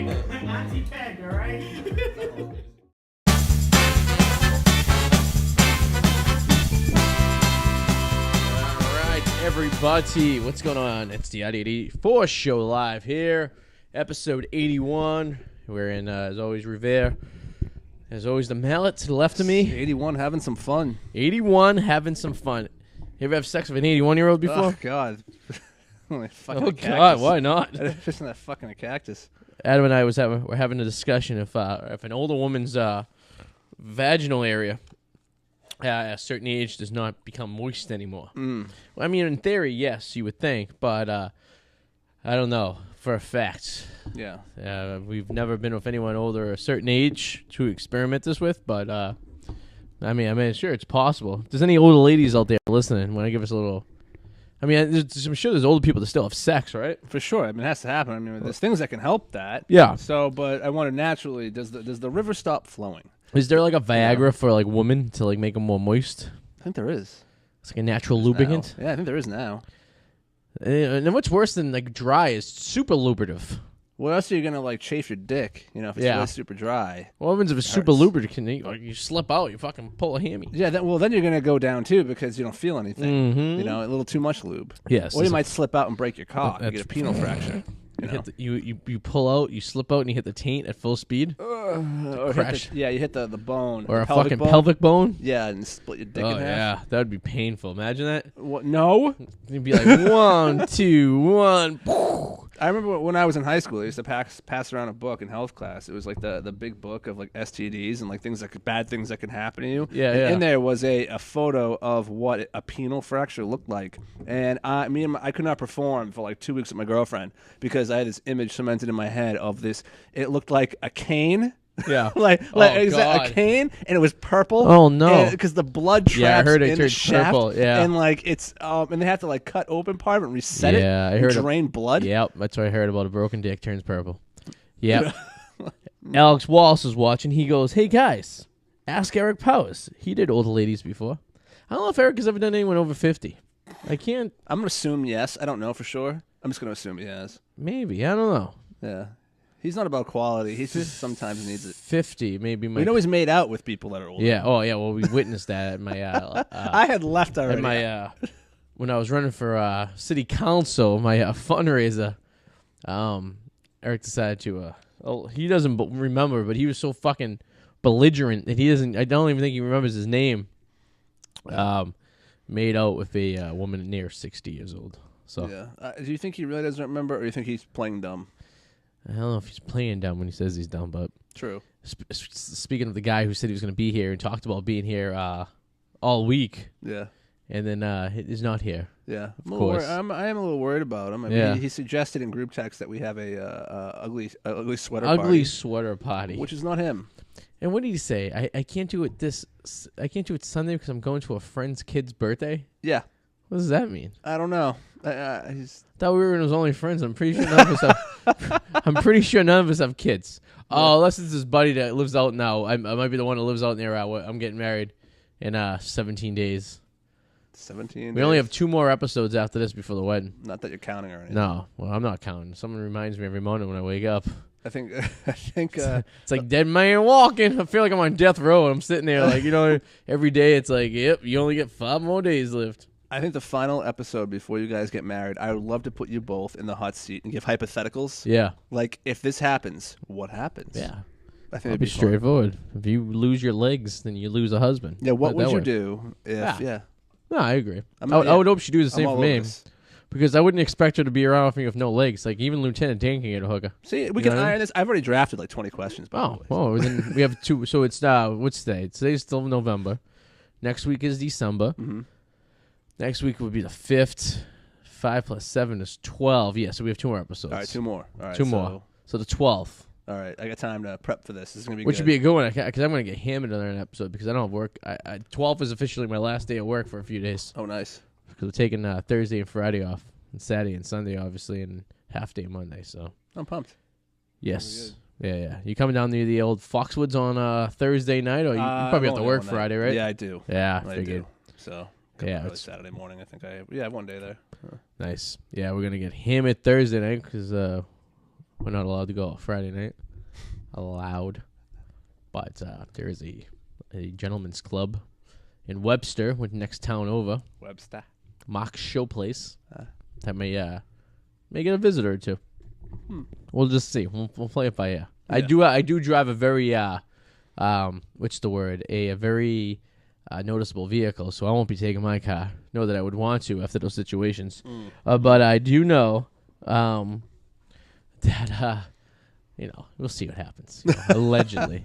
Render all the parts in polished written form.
right. Arty Peg, all right? Everybody, what's going on? It's the Arty 84 show live here, episode 81. We're in, as always, Revere. As always, the mallet to the left of me. 81 having some fun. 81 having some fun. You ever have sex with an 81-year-old before? Oh, God. Oh, God, why not? Just in that fucking cactus. Adam and I were having a discussion if an older woman's vaginal area at a certain age does not become moist anymore. Well, I mean, in theory, yes, you would think, but I don't know for a fact. Yeah. We've never been with anyone older a certain age to experiment this with, but I mean, sure, it's possible. If there's any older ladies out there listening, want to give us a little? I mean, I'm sure there's older people that still have sex, right? For sure. I mean, it has to happen. I mean, there's things that can help that. Yeah. So, but I wonder naturally, does the river stop flowing? Is there like a Viagra for like women to like make them more moist? I think there is. It's like a natural lubricant. Now. Yeah, I think there is now. And then what's worse than like dry is super lubricative. What else are you gonna like chafe your dick? You know, if it's really super dry. What happens if it's super lubricant? You slip out, you fucking pull a hammy. Yeah, then you're gonna go down too because you don't feel anything. You know, a little too much lube. Yes. Or you might slip out and break your cock. You get a penile fracture. You pull out, you slip out, and you hit the taint at full speed. Or crash. you hit the bone. Or a fucking pelvic bone. Yeah, and split your dick in half. Yeah, that would be painful. Imagine that. What? No. You'd be like 1, 2, 1. I remember when I was in high school, I used to pass around a book in health class. It was like the big book of like STDs and like bad things that can happen to you. Yeah, and in there was a photo of what a penile fracture looked like. And I could not perform for like 2 weeks with my girlfriend because I had this image cemented in my head of this. It looked like a cane. Yeah, is that a cane? And it was purple. Oh no, because the blood traps in the shaft. Purple. Yeah, and like it's and they have to like cut open part of it and reset it. Yeah, I heard drain blood. Yep, that's what I heard about. A broken dick turns purple. Yep. Alex Wallace is watching. He goes, "Hey guys, ask Eric Powers. He did older ladies before. I don't know if Eric has ever done anyone over 50. I can't. I'm gonna assume yes. I don't know for sure. I'm just gonna assume he has. Maybe. I don't know. Yeah." He's not about quality. He just sometimes needs it. 50, maybe. We know he's made out with people that are older. Yeah. Oh, yeah. Well, we witnessed that at my. I had left already. At my when I was running for city council, my fundraiser. Eric decided to. He doesn't remember, but he was so fucking belligerent that he doesn't. I don't even think he remembers his name. Made out with a woman near 60 years old. So. Yeah. Do you think he really doesn't remember, or do you think he's playing dumb? I don't know if he's playing dumb when he says he's dumb, but true. Speaking of the guy who said he was going to be here and talked about being here all week, yeah, and then he's not here. Yeah, of course. I am a little worried about him. I mean, he suggested in group text that we have a ugly sweater party, which is not him. And what did he say? I can't do it I can't do it Sunday because I'm going to a friend's kid's birthday. Yeah. What does that mean? I don't know. Thought we were his only friends. I'm pretty sure none of us have. I'm pretty sure none of us have kids. Oh, unless it's his buddy that lives out now. I might be the one that lives out near. I'm getting married in 17 days. 17. We only have 2 more episodes after this before the wedding. Not that you're counting or anything. No, well, I'm not counting. Someone reminds me every morning when I wake up. I think. It's like dead man walking. I feel like I'm on death row. I'm sitting there like every day. It's like, yep, you only get 5 more days left. I think the final episode before you guys get married, I would love to put you both in the hot seat and give hypotheticals. Yeah. Like, if this happens, what happens? Yeah. I think it'd be straightforward. If you lose your legs, then you lose a husband. Yeah, what would you do if, No, I agree. I would hope she do the same for me. Because I wouldn't expect her to be around with me with no legs. Like, even Lieutenant Dan can get a hooker. See, we can iron this. I've already drafted like 20 questions. Then we have 2. So it's, what's today? Today's still November. Next week is December. Mm-hmm. Next week would be the 5th. 5 plus 7 is 12. Yeah, so we have 2 more episodes. All right, 2 more. All right, 2 more. So the 12th. All right, I got time to prep for this. This is going to be Which good. would be a good one, because I'm going to get hammered on an episode because I don't have work. 12 is officially my last day of work for a few days. Oh, nice. Because we're taking Thursday and Friday off, and Saturday and Sunday, obviously, and half day Monday. So I'm pumped. Yes. Yeah. You coming down near the old Foxwoods on Thursday night, or you probably have to work Friday, right? Yeah, I do. Yeah, I figured. So it's Saturday morning. I think I have one day there. Nice. Yeah, we're gonna get hammered Thursday night because We're not allowed to go Friday night. Allowed. But there is a gentleman's club in Webster, with next town over. Webster. Mock Show Place. That may get a visitor or two. We'll just see. We'll play it by ear. Yeah. I do drive a very what's the word? A very noticeable vehicle, so I won't be taking my car. Know that I would want to after those situations. But I do know that we'll see what happens. Allegedly.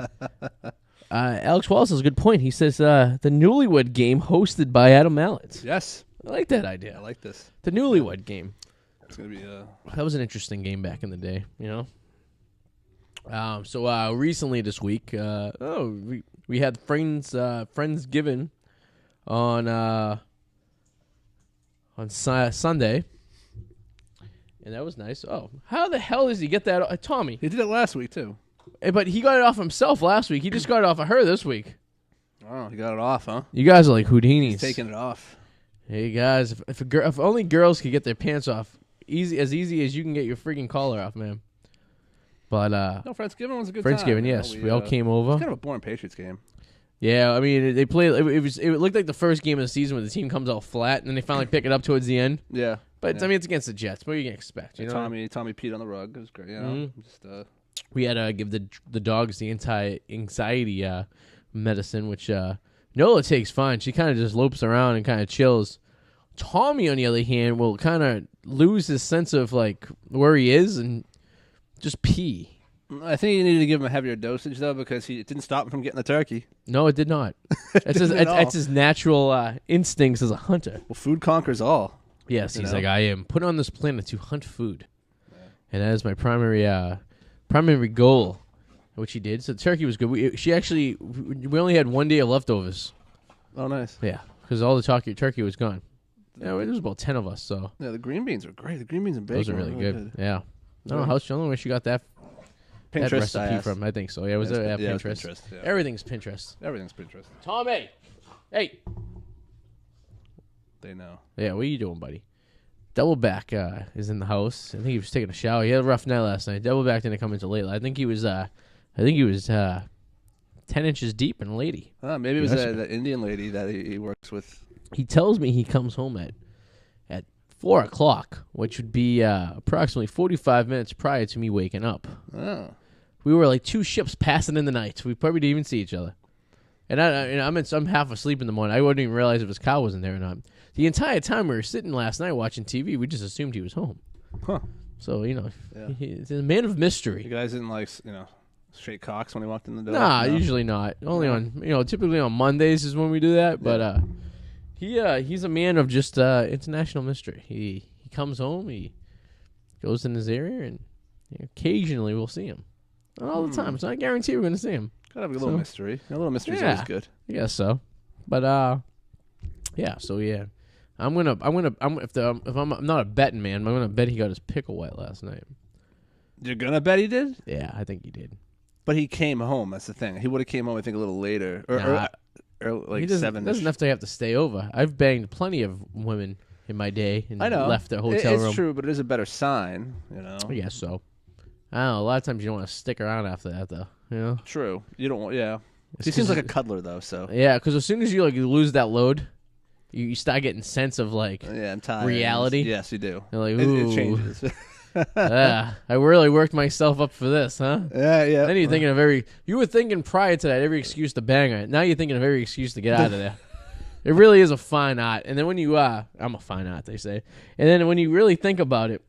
Alex Wallace has a good point. He says the Newlywed Game hosted by Adam Mallett. Yes. I like that idea. I like this. The Newlywed Game. It's going to be That was an interesting game back in the day, So recently this week, we had Friendsgiving on Sunday. And that was nice. Oh, how the hell does he get that? Tommy. He did it last week, too. But he got it off himself last week. He just got it off of her this week. Oh, he got it off, huh? You guys are like Houdinis. He's taking it off. Hey, guys, if only girls could get their pants off easy as you can get your freaking collar off, man. But, no, Friendsgiving was a good time. Friendsgiving, yes. We all came over. It's kind of a boring Patriots game. Yeah, I mean, they played. It looked like the first game of the season where the team comes out flat, and then they finally pick it up towards the end. Yeah. But, I mean, it's against the Jets. What are you going to expect? You know? Tommy peed on the rug. It was great. Just we had to give the dogs the anti-anxiety medicine, which Nola takes fine. She kind of just lopes around and kind of chills. Tommy, on the other hand, will kind of lose his sense of, like, where he is and just pee. I think you needed to give him a heavier dosage, though, because it didn't stop him from getting the turkey. No, it did not. It's his natural instincts as a hunter. Well, food conquers all. Yes, he's like, I am put on this planet to hunt food. Yeah. And that is my primary goal, which he did. So the turkey was good. We only had 1 day of leftovers. Oh, nice. Yeah, because all the turkey was gone. Yeah, there was about 10 of us. So yeah, the green beans are great. The green beans and bacon. Those are really good. Yeah. I don't know where she got that Pinterest recipe from. I think so. Yeah, it was Pinterest. It was Pinterest. Yeah. Everything's Pinterest. Everything's Pinterest. Tommy, hey. They know. Yeah, what are you doing, buddy? Doubleback is in the house. I think he was taking a shower. He had a rough night last night. Doubleback didn't come until late. I think he was 10 inches deep in a lady. Maybe it was the Indian lady that he works with. He tells me he comes home at 4 o'clock, which would be approximately 45 minutes prior to me waking up. Oh. We were like two ships passing in the night. We probably didn't even see each other. And I'm half asleep in the morning. I wouldn't even realize if his cow wasn't there or not. The entire time we were sitting last night watching TV, we just assumed he was home. Huh. So, he's a man of mystery. You guys didn't straight cocks when he walked in the door? Nah, no? Usually not. Only on, typically on Mondays is when we do that. But he's a man of just international mystery. He comes home, he goes in his area, and occasionally we'll see him. Not all the time. It's not a guarantee we're going to see him. Gotta have a little mystery. A little mystery is always good. I guess so. But yeah. So yeah, I'm not a betting man, I'm gonna bet he got his pickle wet last night. You're gonna bet he did? Yeah, I think he did. But he came home. That's the thing. He would have came home, I think, a little later, or like he doesn't, 7. Doesn't have to stay over. I've banged plenty of women in my day and I know. left their hotel room. It's true, but it is a better sign, I guess so. I don't know. A lot of times you don't want to stick around after that, though. True. You don't want. Yeah. He seems like a cuddler, though. So. Yeah, because as soon as you lose that load, you start getting sense of I'm tired. Reality. Yes, you do. You're like, ooh. It changes. I really worked myself up for this, huh? Yeah. Then you're thinking you were thinking prior to that every excuse to bang her. Now you're thinking of every excuse to get out of there. It really is a fine art. And then when you I'm a fine art, they say. And then when you really think about it,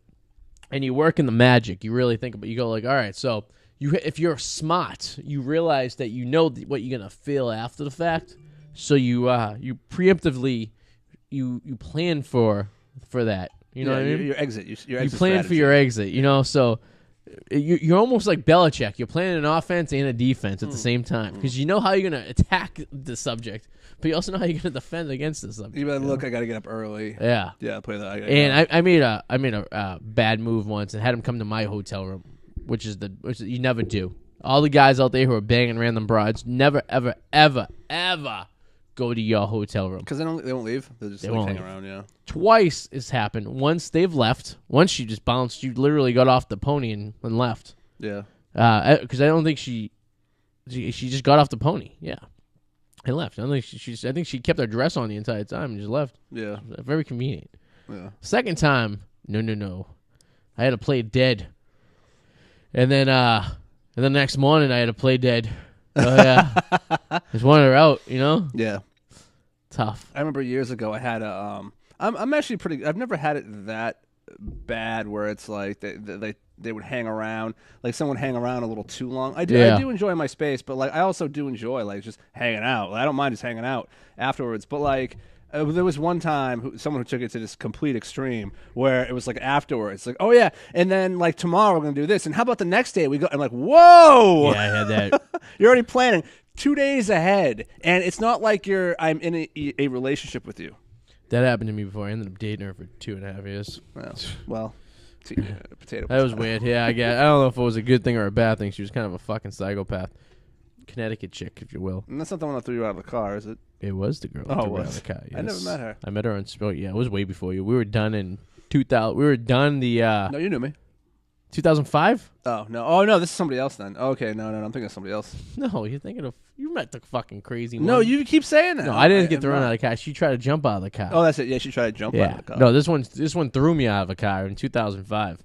and you work in the magic, you really think about. You go like, all right, so if you're smart, you realize that you know what you're gonna feel after the fact. So you preemptively you plan for that. You know what I mean? Your exit. Your you exit plan strategy. for your exit. So you're almost like Belichick. You're planning an offense and a defense at the same time because you know how you're gonna attack the subject, but you also know how you're gonna defend against the subject. You better look. I gotta get up early. Yeah. Play that. And I made a bad move once and had him come to my hotel room, which you never do. All the guys out there who are banging random broads, never, ever, ever, ever go to your hotel room. Because they don't leave. They just won't hang leave. around. Yeah. Twice it's happened. Once they've left. Once she just bounced. She literally got off the pony and left. Yeah. Because I don't think she just got off the pony. Yeah, and left. I don't think I think she kept her dress on the entire time and just left. Yeah. Very convenient. Yeah. Second time, no. I had to play dead, and then the next morning I had to play dead. Oh yeah, just wanted her out. Yeah. Tough. I remember years ago I had a I'm actually pretty. I've never had it that bad where it's like they would hang around, like someone hang around a little too long. I do enjoy my space, but like I also do enjoy like just hanging out. Like, I don't mind just hanging out afterwards, but like there was one time someone who took it to this complete extreme where it was like afterwards, like, oh yeah, and then like tomorrow we're gonna do this, and how about the next day we go? I'm like, whoa, Yeah, I had that. you're already planning 2 days ahead, and it's not like I'm in a relationship with you. That happened to me before. I ended up dating her for 2.5 years. Well, potato. That was weird. Yeah, I don't know if it was a good thing or a bad thing. She was kind of a fucking psychopath. Connecticut chick, if you will. And that's not the one that threw you out of the car, is it? It was the girl. Oh, who threw me out was of the car, yes. I never met her. I met her on. Oh, yeah, it was way before you. We were done in 2000. We were done the. No, you knew me. 2005? Oh no! Oh no! This is somebody else then. Okay, no, I'm thinking of somebody else. No, you're thinking of. You met the fucking crazy one. No, you keep saying that. No, I didn't get thrown out of the car. She tried to jump out of the car. Oh, that's it. Yeah, she tried to jump out of the car. No, this one threw me out of a car in 2005.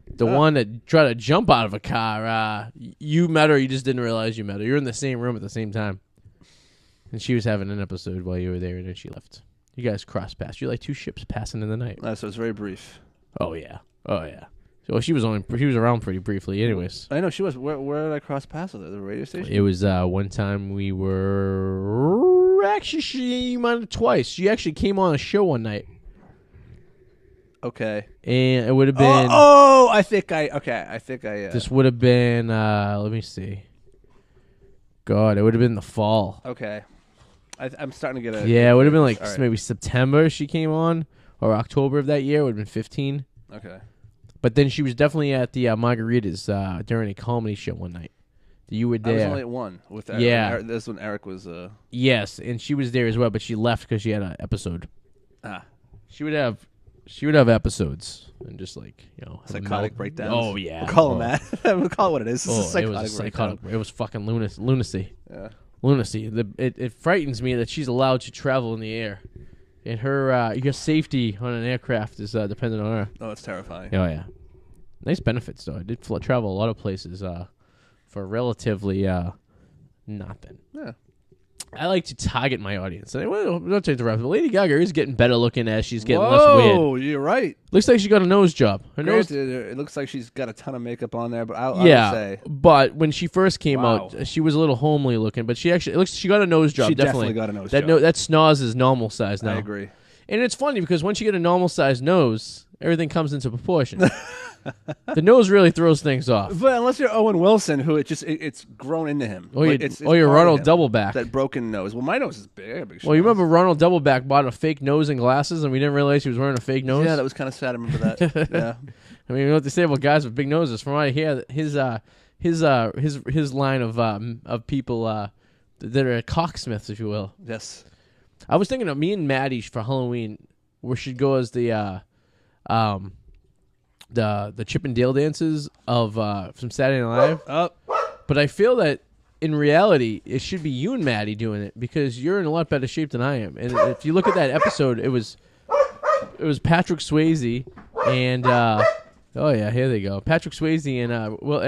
The one that tried to jump out of a car, you met her. You just didn't realize you met her. You're in the same room at the same time, and she was having an episode while you were there, and then she left. You guys crossed paths. You're like two ships passing in the night. So it's very brief. Oh yeah. So she was around pretty briefly, anyways. I know she was. Where did I cross paths with her? The radio station. It was one time we were actually she might have twice. She actually came on a show one night. Okay. And it would have been. Oh, I think I. This would have been. Let me see. God, it would have been the fall. Okay. I'm starting to get a. Yeah, it would have been like right. maybe September she came on, or October of that year. It would have been 15. Okay. But then she was definitely at the Margaritas during a comedy show one night. You were there. I was only at one with Eric. Yeah. This when Eric was. Yes, and she was there as well, but she left because she had an episode. She would have episodes and just like psychotic breakdowns. Oh yeah, we'll call them that. We'll call it what it is. It's a it was a psychotic. It was fucking lunacy. Yeah. Lunacy. It frightens me that she's allowed to travel in the air, and your safety on an aircraft is dependent on her. Oh, it's terrifying. Oh yeah, nice benefits though. I did travel a lot of places for relatively nothing. Yeah. I like to target my audience. Not to interrupt, but Lady Gaga is getting better looking as she's getting less weird. Oh, you're right. Looks like she got a nose job. Her nose. It looks like she's got a ton of makeup on there, but I would say. But when she first came out, she was a little homely looking. But she got a nose job. She definitely got a nose job. That schnoz is normal size now. I agree. And it's funny because once you get a normal size nose, everything comes into proportion. The nose really throws things off. But unless you're Owen Wilson, who it's grown into him. You're Ronald Doubleback. That broken nose. Well, my nose is big. Well, you remember Ronald Doubleback bought a fake nose and glasses, and we didn't realize he was wearing a fake nose? Yeah, that was kind of sad. I remember that. Yeah. I mean, you know what they say about guys with big noses. From what I hear, his line of people that are cocksmiths, if you will. Yes. I was thinking of me and Maddie for Halloween. We should go as the Chip and Dale dances of from Saturday Night Live. But I feel that in reality, it should be you and Maddie doing it because you're in a lot better shape than I am. And if you look at that episode, it was Patrick Swayze and oh yeah, here they go. Patrick Swayze and what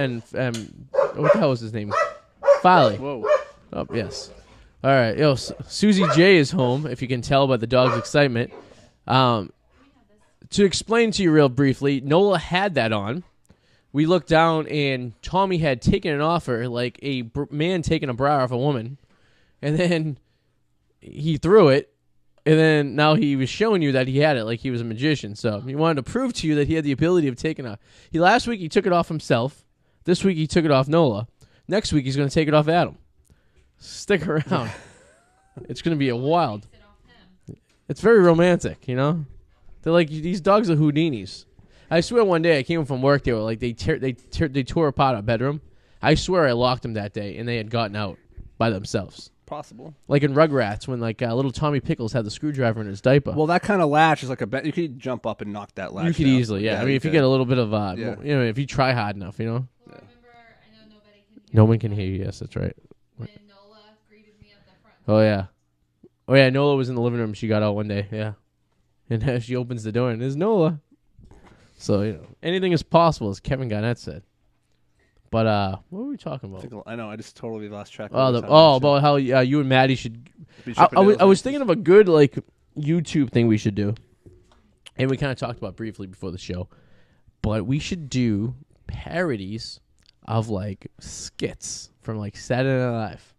the hell was his name? Farley. Whoa. Oh yes. All right. Susie J is home. If you can tell by the dog's excitement. To explain to you real briefly, Nola had that on. We looked down, and Tommy had taken it off her like a man taking a bra off a woman. And then he threw it, and then now he was showing you that he had it like he was a magician. So he wanted to prove to you that he had the ability of taking last week he took it off himself. This week he took it off Nola. Next week he's going to take it off Adam. Stick around. It's going to be a wild. It's very romantic, you know? They're like, these dogs are Houdinis. I swear one day I came home from work, they were like, they tore apart our bedroom. I swear I locked them that day, and they had gotten out by themselves. possible. Like in Rugrats, when like little Tommy Pickles had the screwdriver in his diaper. Well, that kind of latch is like you could jump up and knock that latch. You could down. easily, yeah. I mean, if you get a little bit of, if you try hard enough, Well, remember, I know nobody can hear No one can hear you. Yes, that's right. When Nola greeted me at the front. Oh yeah. Oh yeah. Nola was in the living room. She got out one day. Yeah, and she opens the door and there's Nola. So anything is possible, as Kevin Garnett said. But what were we talking about? I know. I just totally lost track. About how you and Maddie should. I was thinking of a good like YouTube thing we should do, and we kind of talked about briefly before the show. But we should do parodies of like skits from like Saturday Night Live.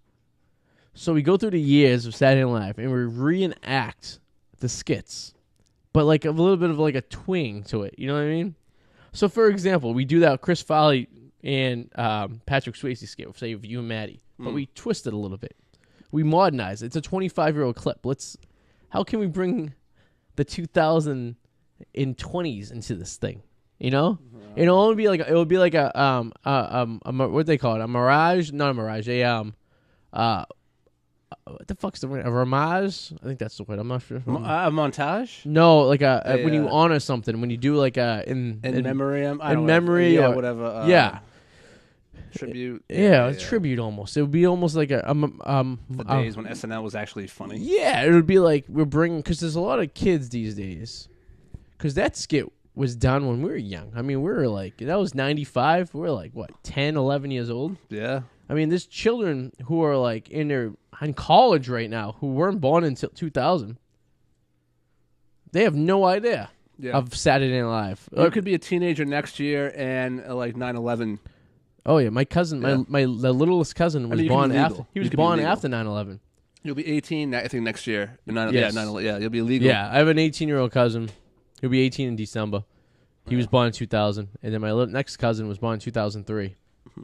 So we go through the years of Saturday Night Live and we reenact the skits, but like a little bit of like a twing to it. You know what I mean? So for example, we do that with Chris Farley and Patrick Swayze skit, say of you and Maddie, but we twist it a little bit. We modernize it. It's a 25-year-old clip. How can we bring the 2020s into this thing? You know, it'll only be like it would be like a what they call it, a mirage, not a mirage, what the fuck's the word? A ramage? I think that's the word. I'm not sure. A montage? No, like when you honor something, when you do like in memoriam, in memory, or whatever. Tribute. Yeah, tribute almost. It would be almost like the days when SNL was actually funny. Yeah, it would be like we're bringing, because there's a lot of kids these days. Because that skit was done when we were young. I mean, we were like, that was 95. We were like, what, 10, 11 years old? Yeah. I mean, there's children who are like in college right now who weren't born until 2000. They have no idea of Saturday Night Live. It could be a teenager next year and like 9/11. Oh yeah, my cousin, the littlest cousin was born after. He was born after 9/11. You'll be 18, I think, next year. Yeah, you'll be legal. Yeah, I have an 18-year-old cousin. He'll be 18 in December. He was born in 2000, and then my next cousin was born in 2003.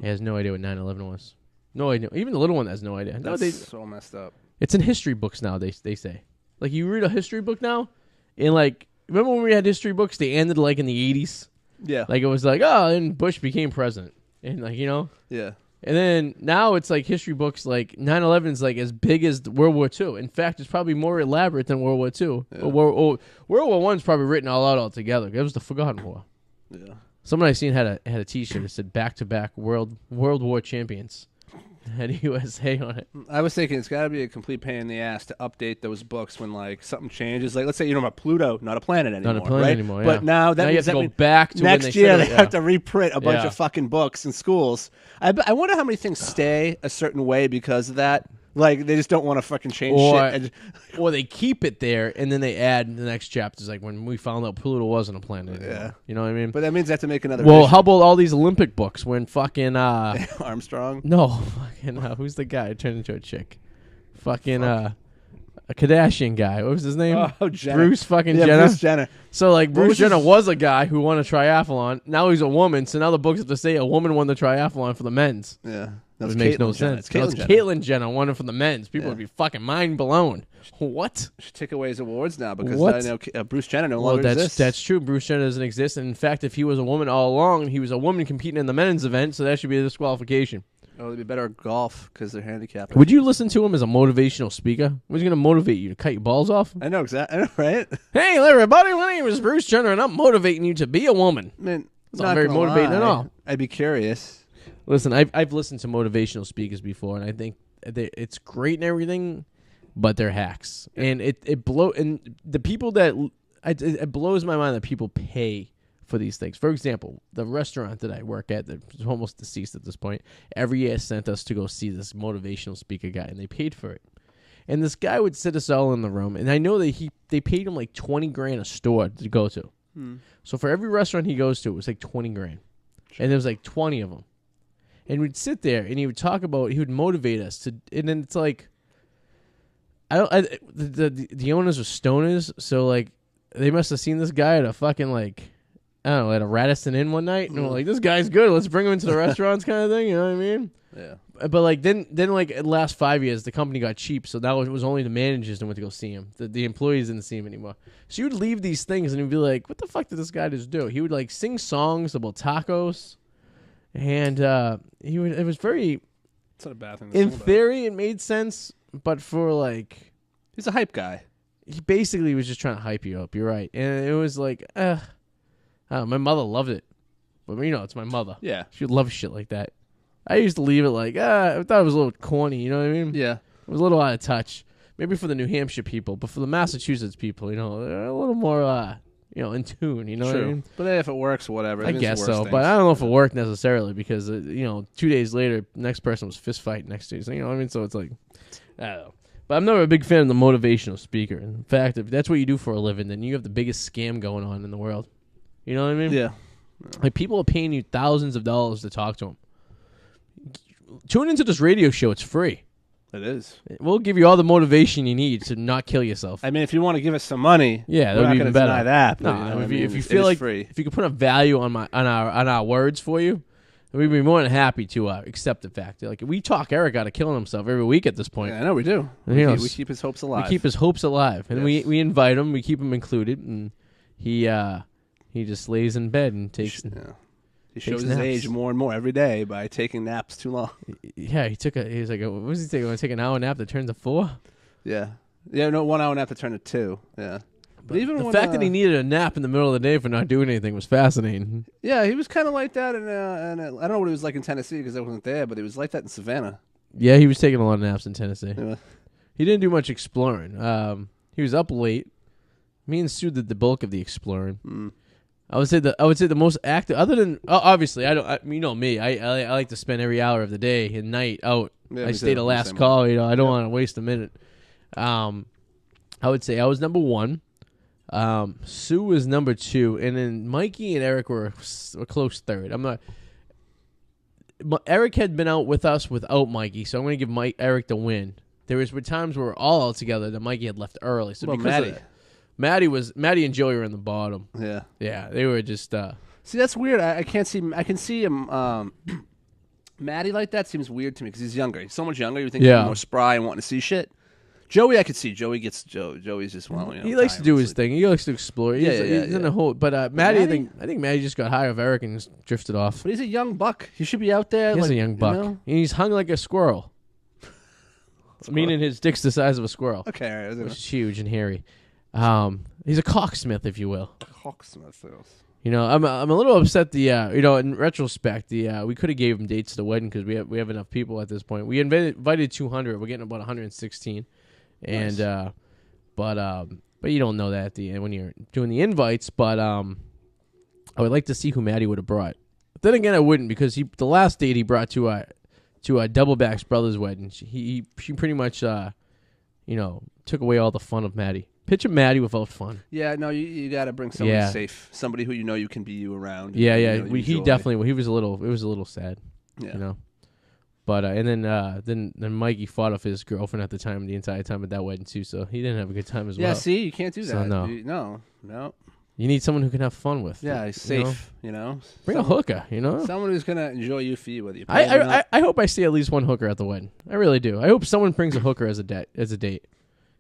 He has no idea what 9/11 was. No idea. Even the little one has no idea. That's so messed up. It's in history books now. They say, like, you read a history book now, and like, remember when we had history books? They ended like in the 80s. Yeah. Like it was like, and Bush became president, and like Yeah. And then now it's like history books, like 9/11 is like as big as World War II. In fact, it's probably more elaborate than World War II. Yeah. World War I's probably written all out altogether. It was the forgotten war. Yeah. Someone I seen had a T-shirt that said "Back-to-back World War Champions." Had USA on it. I was thinking it's got to be a complete pain in the ass to update those books when like something changes. Like let's say about Pluto, not a planet anymore. Not a planet anymore. Yeah. But now you have to go back to next when they year. They have to reprint a bunch of fucking books in schools. I wonder how many things stay a certain way because of that. Like they just don't want to fucking change shit. Or they keep it there and then they add the next chapters. Like when we found out Pluto wasn't a planet anymore. Yeah, you know what I mean. But that means they have to make another. Well, edition. How about all these Olympic books when fucking Armstrong? No, fucking who's the guy who turned into a chick? Fucking a Kardashian guy. What was his name? Oh, Jenner. Bruce fucking Jenner. Bruce Jenner. So like Bruce Jenner was a guy who won a triathlon. Now he's a woman. So now the books have to say a woman won the triathlon for the men's. Yeah. It makes no sense. It's Caitlyn Jenner won it for the men's. People would be fucking mind blown. What? Should take away his awards now because I know Bruce Jenner no longer exists. That's true. Bruce Jenner doesn't exist. And in fact, if he was a woman all along, he was a woman competing in the men's event, so that should be a disqualification. Oh, they'd be better at golf because they're handicapped. Would you listen to him as a motivational speaker? Who's going to motivate you to cut your balls off? I know exactly. I know, right? Hey, everybody, my name is Bruce Jenner, and I'm motivating you to be a woman. Man, it's not very motivating at all. I'd be curious. Listen, I've listened to motivational speakers before, and I think it's great and everything, but they're hacks. And it blows my mind that people pay for these things. For example, the restaurant that I work at, that's almost deceased at this point, every year sent us to go see this motivational speaker guy, and they paid for it. And this guy would sit us all in the room, and I know that they paid him like $20,000 a store to go to. So for every restaurant he goes to, it was like $20,000, and there was like 20 of them. And we'd sit there, and he would talk about, he would motivate us to, and then it's like, the owners are stoners, so like, they must have seen this guy at a fucking like, I don't know, at a Radisson Inn one night, and we're like, this guy's good, let's bring him into the restaurants kind of thing, you know what I mean? Yeah. But like, then like, in the last 5 years, the company got cheap, so now it was only the managers that went to go see him. The employees didn't see him anymore. So you would leave these things, and you'd be like, what the fuck did this guy just do? He would like sing songs about tacos. And it was very. It's not a bad thing. In theory, it made sense, but for like, He's a hype guy. he basically was just trying to hype you up. You're right, and it was like, I don't know, my mother loved it, but it's my mother. Yeah. She would love shit like that. I used to leave it like, I thought it was a little corny. You know what I mean? Yeah. It was a little out of touch. Maybe for the New Hampshire people, but for the Massachusetts people, they're a little more, in tune. You know what I mean? But hey, if it works, whatever. I guess so, but I don't know if it worked necessarily because 2 days later, next person was fist fighting next to you. So, you know what I mean? So it's like, I don't know. But I'm never a big fan of the motivational speaker. In fact, if that's what you do for a living, then you have the biggest scam going on in the world. You know what I mean? Yeah. Like people are paying you thousands of dollars to talk to them. Tune into this radio show; it's free. It is. We'll give you all the motivation you need to not kill yourself. I mean, if you want to give us some money, Yeah, we're that'd not be going even to better. deny that. No, But, if you it feel is like free. if you could put a value on our words for you, we'd be more than happy to accept the fact. Like we talk Eric out of killing himself every week at this point. Yeah, I know we do. We keep his hopes alive. We keep his hopes alive, and Yes. we invite him. We keep him included, and he just lays in bed and takes. Yeah. He takes shows his naps. age more and more every day by taking naps too long. Yeah, he was like, what was he taking? Want to take an hour nap that turns to 4? Yeah. Yeah, no, 1 hour nap to turn to 2. Yeah. But even The when, fact that he needed a nap in the middle of the day for not doing anything was fascinating. Yeah, he was kind of like that. And I don't know what he was like in Tennessee because I wasn't there, but he was like that in Savannah. Yeah, he was taking a lot of naps in Tennessee. Yeah. He didn't do much exploring. He was up late. Me and Sue did the bulk of the exploring. Mm. I would say the most active, other than obviously you know me. I like to spend every hour of the day and night out. Yeah, I me stay too. to last Same call. I don't want to waste a minute. I would say I was number 1. Sue was number 2, and then Mikey and Eric were a close third. Eric had been out with us without Mikey, so I'm going to give Eric the win. There were times where we were all out together that Mikey had left early. So What about because of that, Maddie and Joey were in the bottom. Yeah. Yeah, they were just. See, that's weird. I can't see. I can see him. Maddie like that seems weird to me because he's younger. He's so much younger. You think he's more spry and wanting to see shit. Joey, I could see. Joey's just he likes to do his thing. He likes to explore. He's in a whole. But Maddie, I think Maddie just got high of Eric and just drifted off. But he's a young buck. He should be out there. He's like, a young buck. You know? And he's hung like a squirrel. Meaning his dick's the size of a squirrel. Okay, all right. Which is huge and hairy. He's a cocksmith, if you will. Cocksmith. I'm a little upset. In retrospect, we could have gave him dates to the wedding because we have enough people at this point. We invited 200. We're getting about 116, and Nice. but you don't know that at the end when you're doing the invites. But I would like to see who Maddie would have brought. But then again, I wouldn't because the last date he brought to a Doubleback's brother's wedding. She pretty much took away all the fun of Maddie. Picture Maddie without fun. Yeah, no, you got to bring somebody safe, somebody who you can be you around. Yeah, yeah. You He enjoy. definitely. He was a little. It was a little sad. Yeah. But and then Mikey fought off his girlfriend at the time, the entire time at that wedding too. So he didn't have a good time as well. Yeah, see, you can't do that. So, no. No. You need someone who can have fun with. Yeah, he's safe. Bring a hooker. Someone who's gonna enjoy you for you, whether you. Pay or I not. I hope I see at least one hooker at the wedding. I really do. I hope someone brings a hooker as a date.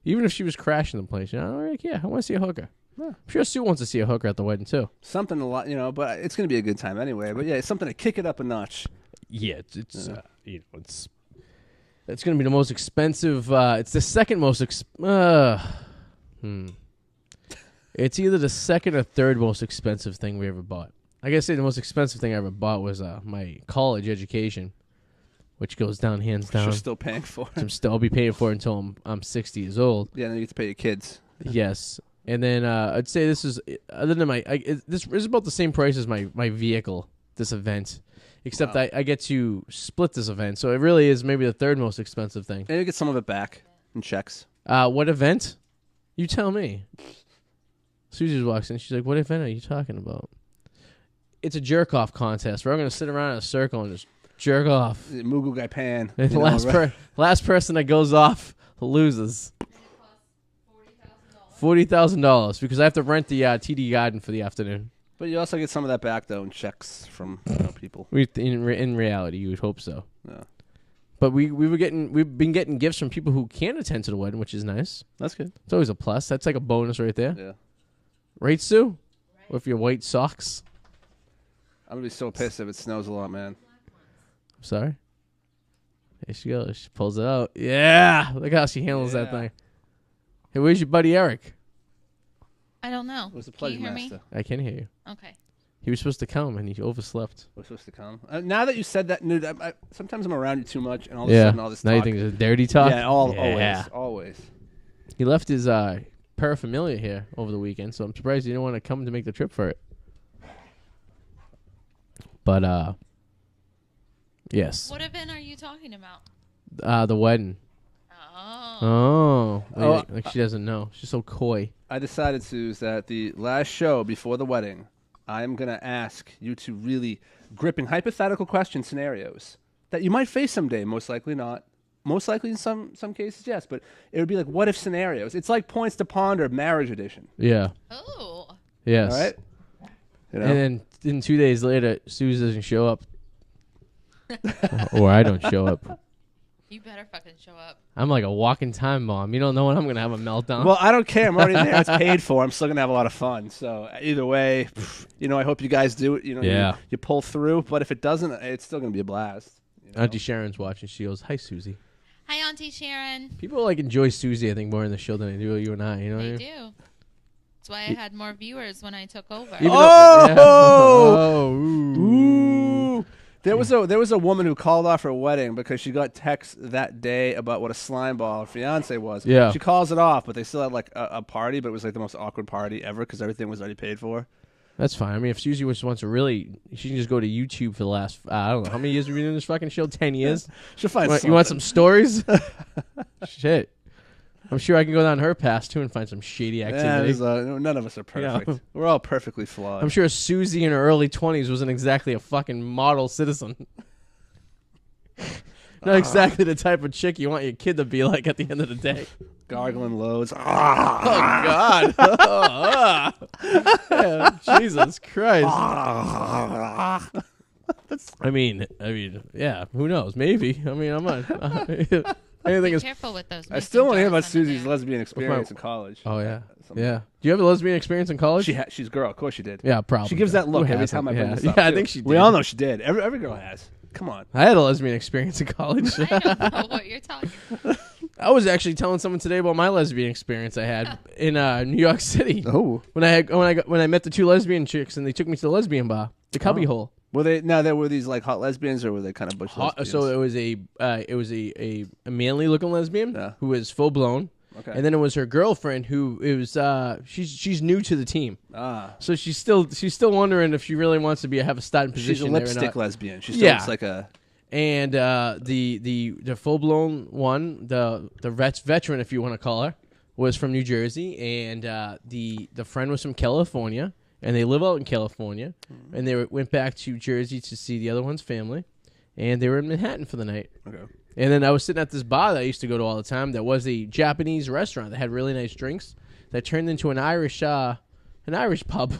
Even if she was crashing the place, I'm like, yeah, I want to see a hooker. Yeah. I'm sure Sue wants to see a hooker at the wedding too. Something a lot, but it's gonna be a good time anyway. But yeah, it's something to kick it up a notch. Yeah, it's going to be the most expensive. It's the second most. It's either the second or third most expensive thing we ever bought. I gotta say the most expensive thing I ever bought was my college education, which goes down hands down. You're still paying for it. I'll be paying for it until I'm 60 years old. Yeah, then you get to pay your kids. Yes, and then I'd say this is other than this is about the same price as my vehicle. This event. Except Wow. I get to split this event, so it really is maybe the third most expensive thing. And you get some of it back in checks. What event? You tell me. Susie walks in. She's like, "What event are you talking about?" It's a jerk-off contest. We're all going to sit around in a circle and just jerk off. Mugu Guy Pan. And the last person that goes off loses $40,000 because I have to rent the TD Garden for the afternoon. But you also get some of that back, though, in checks from people. In reality, you would hope so. Yeah. But we've been getting gifts from people who can attend to the wedding, which is nice. That's good. It's always a plus. That's like a bonus right there. Yeah. Right, Sue? With your white socks. I'm going to be so pissed if it snows a lot, man. I'm sorry. There she goes. She pulls it out. Yeah. Look how she handles that thing. Hey, where's your buddy Eric? I don't know. It was the Can pledge you hear me? master. I can hear you. Okay. He was supposed to come, and he overslept. We're supposed to come. Now that you said that, dude, sometimes I'm around you too much, and all of a sudden all this Now talk. you think it's a dirty talk? Yeah, always. He left his paraphernalia here over the weekend, so I'm surprised he didn't want to come to make the trip for it. But, yes. What event are you talking about? The wedding. Oh. Like she doesn't know. She's so coy. I decided, Suze, that the last show before the wedding, I'm going to ask you to really gripping hypothetical question scenarios that you might face someday. Most likely not. Most likely in some cases, yes. But it would be like what if scenarios. It's like Points to Ponder Marriage Edition. Yeah. Oh. Yes. All right? You know? And then 2 days later, Suze doesn't show up. Or I don't show up. You better fucking show up. I'm like a walking time bomb. You don't know when I'm going to have a meltdown. Well, I don't care. I'm already there. It's paid for. I'm still going to have a lot of fun. So either way, I hope you guys do it. You pull through. But if it doesn't, it's still going to be a blast. Auntie Sharon's watching. She goes, "Hi, Susie." Hi, Auntie Sharon. People like enjoy Susie, I think, more in the show than they do you and I. You know what I They mean? do. That's why I had more viewers when I took over. Even Oh! though- ooh. Ooh. There was a woman who called off her wedding because she got texts that day about what a slime ball her fiance was. Yeah. She calls it off, but they still had like a party, but it was like the most awkward party ever because everything was already paid for. That's fine. I mean, if Susie wants to really, she can just go to YouTube for the last, I don't know, how many years have we been doing this fucking show? 10 years? She'll find You want some stories? Shit. I'm sure I can go down her past, too, and find some shady activity. None of us are perfect. Yeah. We're all perfectly flawed. I'm sure Susie in her early 20s wasn't exactly a fucking model citizen. Not exactly the type of chick you want your kid to be like at the end of the day. Gargling loads. Oh, God. Yeah, Jesus Christ. I mean, yeah, who knows? Maybe. I mean, I'm not. Anything Be is. careful with those. I still want to hear mason about jars under Susie's there. lesbian experience in college. Oh, yeah. Something. Yeah. Do you have a lesbian experience in college? She's a girl. Of course she did. Yeah, probably. She gives that look Who every hasn't? time I bring Yeah. this up. Yeah, I too. think she did. We all know she did. Every girl has. Come on. I had a lesbian experience in college. I don't know what you're talking about. I was actually telling someone today about my lesbian experience I had in New York City. Oh. When I met the two lesbian chicks and they took me to the lesbian bar, the Cubbyhole. Were they? No, there were these like hot lesbians, or were they kind of butch lesbians? So it was a manly looking lesbian who was full blown. Okay. And then it was her girlfriend who it was she's new to the team. So she's still wondering if she really wants to have a starting position. She's a there or lipstick not. lesbian. She's still just like a. And the full blown one, the veteran, if you want to call her, was from New Jersey, and the friend was from California, and they live out in California, and they went back to Jersey to see the other one's family, and they were in Manhattan for the night. Okay. And then I was sitting at this bar that I used to go to all the time. That was a Japanese restaurant that had really nice drinks. That turned into an Irish pub.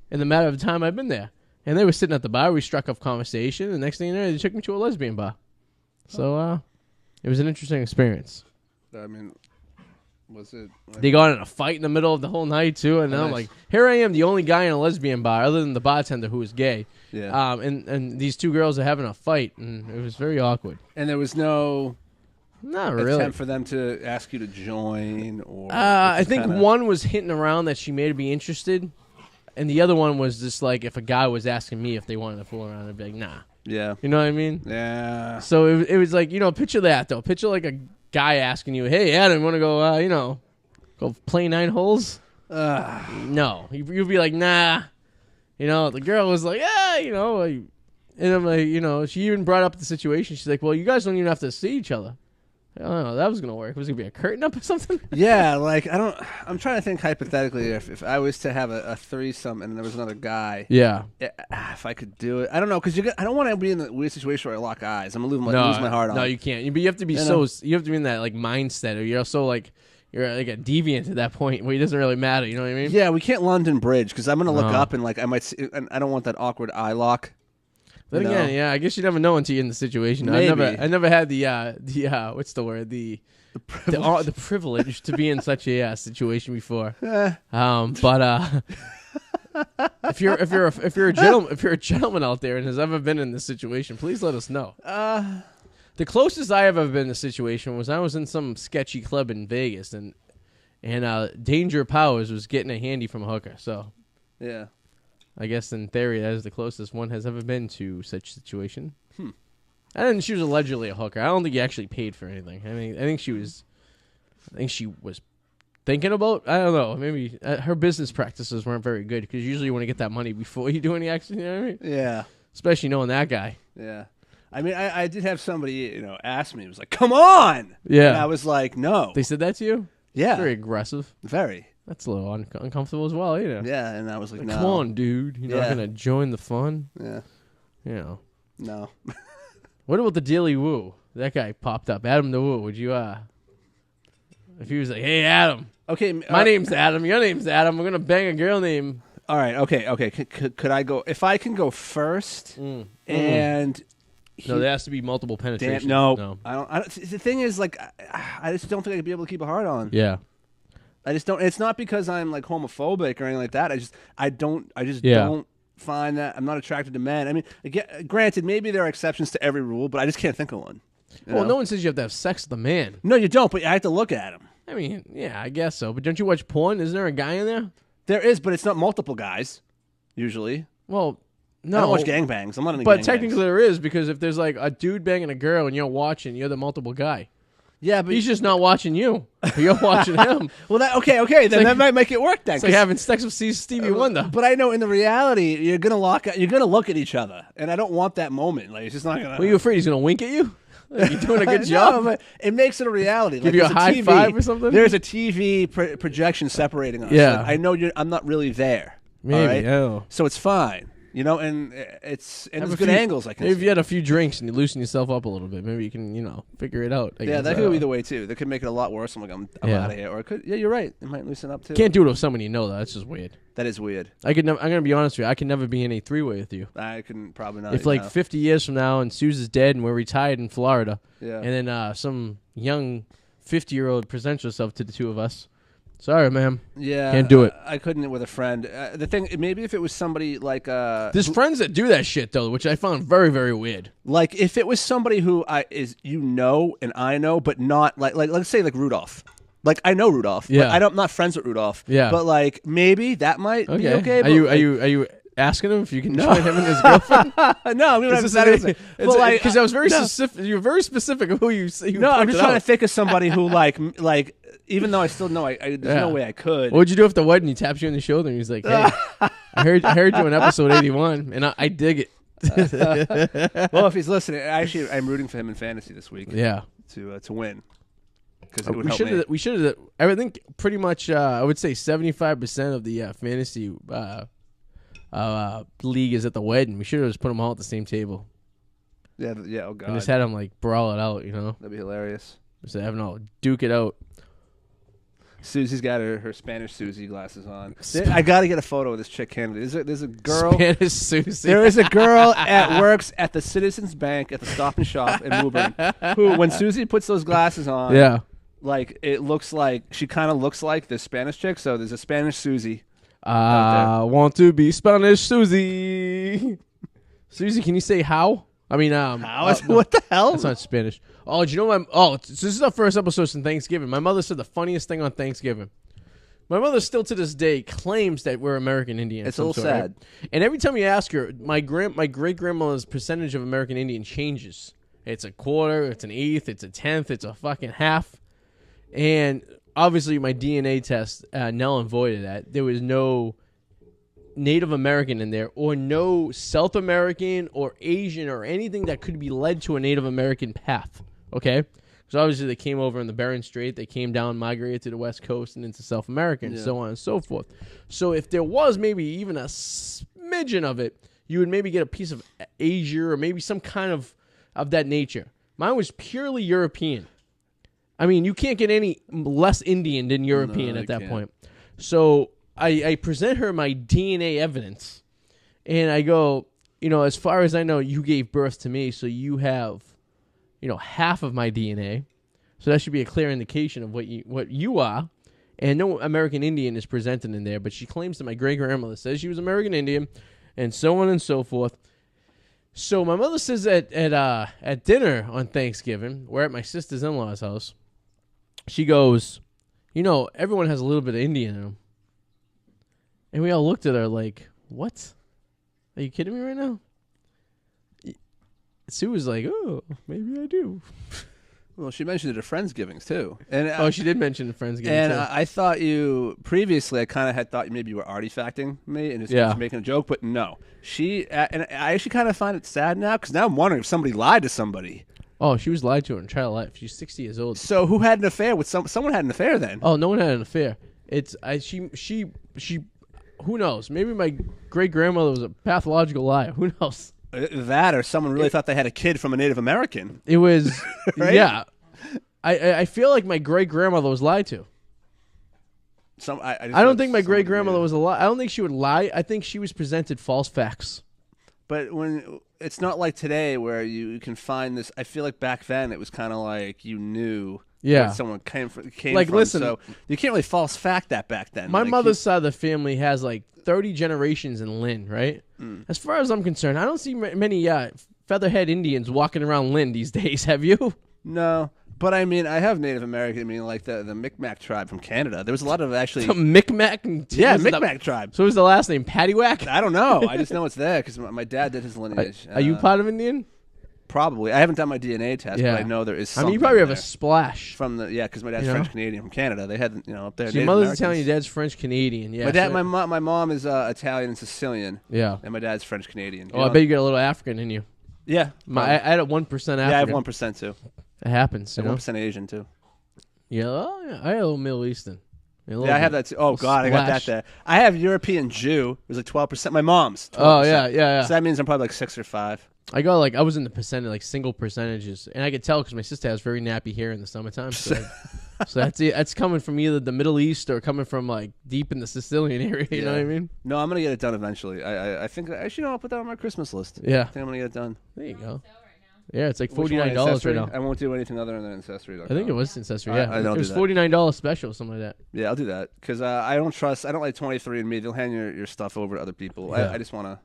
In the matter of time I've been there. And they were sitting at the bar. We struck up conversation. And the next thing you know, they took me to a lesbian bar. So it was an interesting experience. I mean, was it? They got in a fight in the middle of the whole night, too. And then I'm like, here I am, the only guy in a lesbian bar, other than the bartender who was gay. Yeah. And these two girls are having a fight. And it was very awkward. And there was no Not really. attempt for them to ask you to join, or I think kinda... one was hinting around that she may be interested. And the other one was just like if a guy was asking me if they wanted to fool around, I'd be like, nah. Yeah. You know what I mean? Yeah. So it was like, picture that, though. Picture like a guy asking you, hey, Adam, want to go, go play 9 holes? No. You'd be like, nah. The girl was like, and I'm like, she even brought up the situation. She's like, well, you guys don't even have to see each other. I don't know. That was going to work. Was it going to be a curtain up or something? Yeah, like, I'm trying to think hypothetically if I was to have a threesome and there was another guy. Yeah. If I could do it. I don't know, because I don't want to be in the weird situation where I lock eyes. I'm going to lose my heart on. No, you can't. But you have to be you have to be in that like mindset, or you're so like, you're like a deviant at that point where it doesn't really matter. You know what I mean? Yeah, we can't London Bridge, because I'm going to look up and like I might see, and I don't want that awkward eye lock. But again, yeah, I guess you never know until you're in the situation. Maybe. I never had the what's the word, the privilege to be in such a situation before. But if you're a gentleman out there and has ever been in this situation, please let us know. The closest I have ever been to a situation was I was in some sketchy club in Vegas, and Danger Powers was getting a handy from a hooker. So, Yeah. I guess in theory that is the closest one has ever been to such a situation. And she was allegedly a hooker. I don't think he actually paid for anything. I mean, I think she was thinking about. I don't know. Maybe her business practices weren't very good because usually you want to get that money before you do any action. You know what I mean? Yeah. Especially knowing that guy. Yeah. I mean, I did have somebody, ask me. It was like, come on. Yeah. And I was like, no. They said that to you? Yeah. Very aggressive. Very. That's a little uncomfortable as well, you know. Yeah, and I was like, no. Come on, dude. You're not going to join the fun? Yeah. You know. No. What about the Daily Woo? That guy popped up. Adam the Woo. Would you, if he was like, hey, Adam. Okay. My name's Adam. Your name's Adam. We're going to bang a girl named. All right. Okay. Could I go? If I can go first and. No, there has to be multiple penetration. No. I don't. The thing is, like, I just don't think I'd be able to keep a heart on. Yeah. I just don't. It's not because I'm like homophobic or anything like that. I just don't find that. I'm not attracted to men. I mean, again, granted, maybe there are exceptions to every rule, but I just can't think of one. Well, no one says you have to have sex with a man. No, you don't. But I have to look at him. I mean, yeah, I guess so. But don't you watch porn? Isn't there a guy in there? There is, but it's not multiple guys. Usually, Well, no. I don't watch gangbangs. I'm not into But gangbangs. technically there is, because if there's like a dude banging a girl and you're watching, you're the multiple guy. Yeah, but He's just not watching you. You're watching him. well, okay. Then that might make it work. Then It's like having sex with Stevie Wonder. But I know in the reality, you're gonna look at each other, and I don't want that moment. Like it's just not gonna. Were you afraid he's gonna wink at you? Like, you're doing a good No, job. but it makes it a reality. Give like, you a there's high TV, five or something? There's a TV projection separating us. Yeah. Like, I know I'm not really there. Maybe. all right? Yeah. So it's fine. And there's Have good a few- angles. I can. Maybe if see. you had a few drinks and you loosen yourself up a little bit, maybe you can, figure it out. I Yeah, guess. that could go either way too. That could make it a lot worse. I'm like, I'm Yeah. out of here. Or it could. Yeah, you're right. It might loosen up too. Can't do it with somebody you know, though. That's just weird. That is weird. I'm gonna be honest with you. I can never be in a three-way with you. I can probably not. If like 50 years from now and Suze is dead and we're retired in Florida, Yeah. and then some young 50-year-old presents herself to the two of us, sorry, ma'am. Yeah, Can't do it. I couldn't with a friend. The thing, maybe if it was somebody like There's friends that do that shit though, which I found very, very weird. like if it was somebody who and I know, but not like let's say like Rudolph. Like I know Rudolph. Yeah. But I'm not friends with Rudolph. Yeah. But like maybe that might be okay. Are But you asking him if you can join him and his girlfriend? no, I'm gonna have that. But like, because I was very specific. You were very specific of who you. no, I'm just trying to think of somebody who like even though I still know there's no way I could. What would you do if the wedding he taps you on the shoulder and he's like, "Hey, I heard you in episode 81, and I dig it." Well, if he's listening, actually, I'm rooting for him in fantasy this week. Yeah. To win. Because it would We help me. should have. I think pretty much. I would say 75% of the fantasy league is at the wedding. We should have just put them all at the same table Yeah. Oh God. and just had them like brawl it out. That'd be hilarious. Just have them all duke it out. Susie's got her Spanish Susie glasses on. I got to get a photo of this chick candidate. There's a girl. Spanish Susie. There is a girl works at the Citizens Bank at the Stop and Shop in Woburn who, when Susie puts those glasses on, Yeah. like it looks like she kind of looks like the Spanish chick. So there's a Spanish Susie. I want to be Spanish Susie. Susie, can you say how? I mean, How? What the hell? That's not Spanish. Oh, do you know this is our first episode since Thanksgiving. My mother said the funniest thing on Thanksgiving. My mother still to this day claims that we're American Indian. It's a little sad. Right? And every time you ask her, my great grandmother's percentage of American Indian changes. It's a quarter, it's an eighth, it's a tenth, it's a fucking half. And obviously, my DNA test null and voided that. There was no Native American in there, or no South American or Asian or anything that could be led to a Native American path. Okay? So obviously they came over in the Bering Strait, they came down, migrated to the West Coast and into South America, and so on and so forth. So if there was maybe even a smidgen of it, you would maybe get a piece of Asia or maybe some kind of that nature. Mine was purely European. I mean, you can't get any less Indian than European at that point. So I present her my DNA evidence, and I go, as far as I know, you gave birth to me, so you have, half of my DNA. So that should be a clear indication of what you are. And no American Indian is presented in there, but she claims that my great-grandmother says she was American Indian, and so on and so forth. So my mother says at dinner on Thanksgiving, we're at my sister's in-laws' house. She goes, everyone has a little bit of Indian in them. And we all looked at her like, what? Are you kidding me right now? Sue was like, oh, maybe I do. Well, she mentioned it at Friendsgivings too. And She did mention the Friendsgiving And too. I thought previously I kind of had thought maybe you were artifacting me and just making a joke, but no. And I actually kind of find it sad now because now I'm wondering if somebody lied to somebody. Oh, she was lied to in trial life. She's 60 years old. So who had an affair with someone had an affair then? Oh, no one had an affair. She who knows? Maybe my great grandmother was a pathological liar. Who knows? That or someone really thought they had a kid from a Native American. It was Right? yeah. I feel like my great grandmother was lied to. I don't think my great grandmother was a lie. I don't think she would lie. I think she was presented false facts. But when it's not like today where you can find this. I feel like back then it was kind of like you knew where someone came from. Like, listen, so you can't really false fact that back then. My Like, mother's side of the family has like 30 generations in Lynn, right? As far as I'm concerned, I don't see many featherhead Indians walking around Lynn these days. Have you? No. But I mean, I have Native American. I mean, like the Micmac tribe from Canada. There was a lot of actually. The Micmac? Micmac tribe. So what was the last name? Paddywhack? I don't know. I just know it's there because my dad did his lineage. Are you part of Indian? Probably. I haven't done my DNA test, but I know there is. I Something mean, you probably have there. a splash. From because my dad's French Canadian from Canada. They had up there. So your mother's Italian, your dad's French Canadian. Yeah. My mom is Italian and Sicilian. Yeah. And my dad's French Canadian. Oh, I bet you got a little African in you. Yeah. I had a 1% African. Yeah, I have 1% too. It happens. And 1% Asian too. Yeah, I had a little Middle Eastern. I have that too. Oh God, I got that there. I have European Jew. It was like 12%. My mom's 12%. Oh yeah. So that means I'm probably like 6 or 5. I was in the percentage, like single percentages, and I could tell because my sister has very nappy hair in the summertime. So, so that's coming from either the Middle East or coming from like deep in the Sicilian area. You know what I mean? No, I'm gonna get it done eventually. I think actually I'll put that on my Christmas list. Yeah, I think I'm gonna get it done. There you go. Sale right Yeah, it's like Which one, $49 right now. I won't do anything other than ancestry. I think it was ancestry. I Yeah, don't it was do that. $49 special, something like that. Yeah, I'll do that because I don't like 23andMe. They'll hand your stuff over to other people. Yeah. I just want to,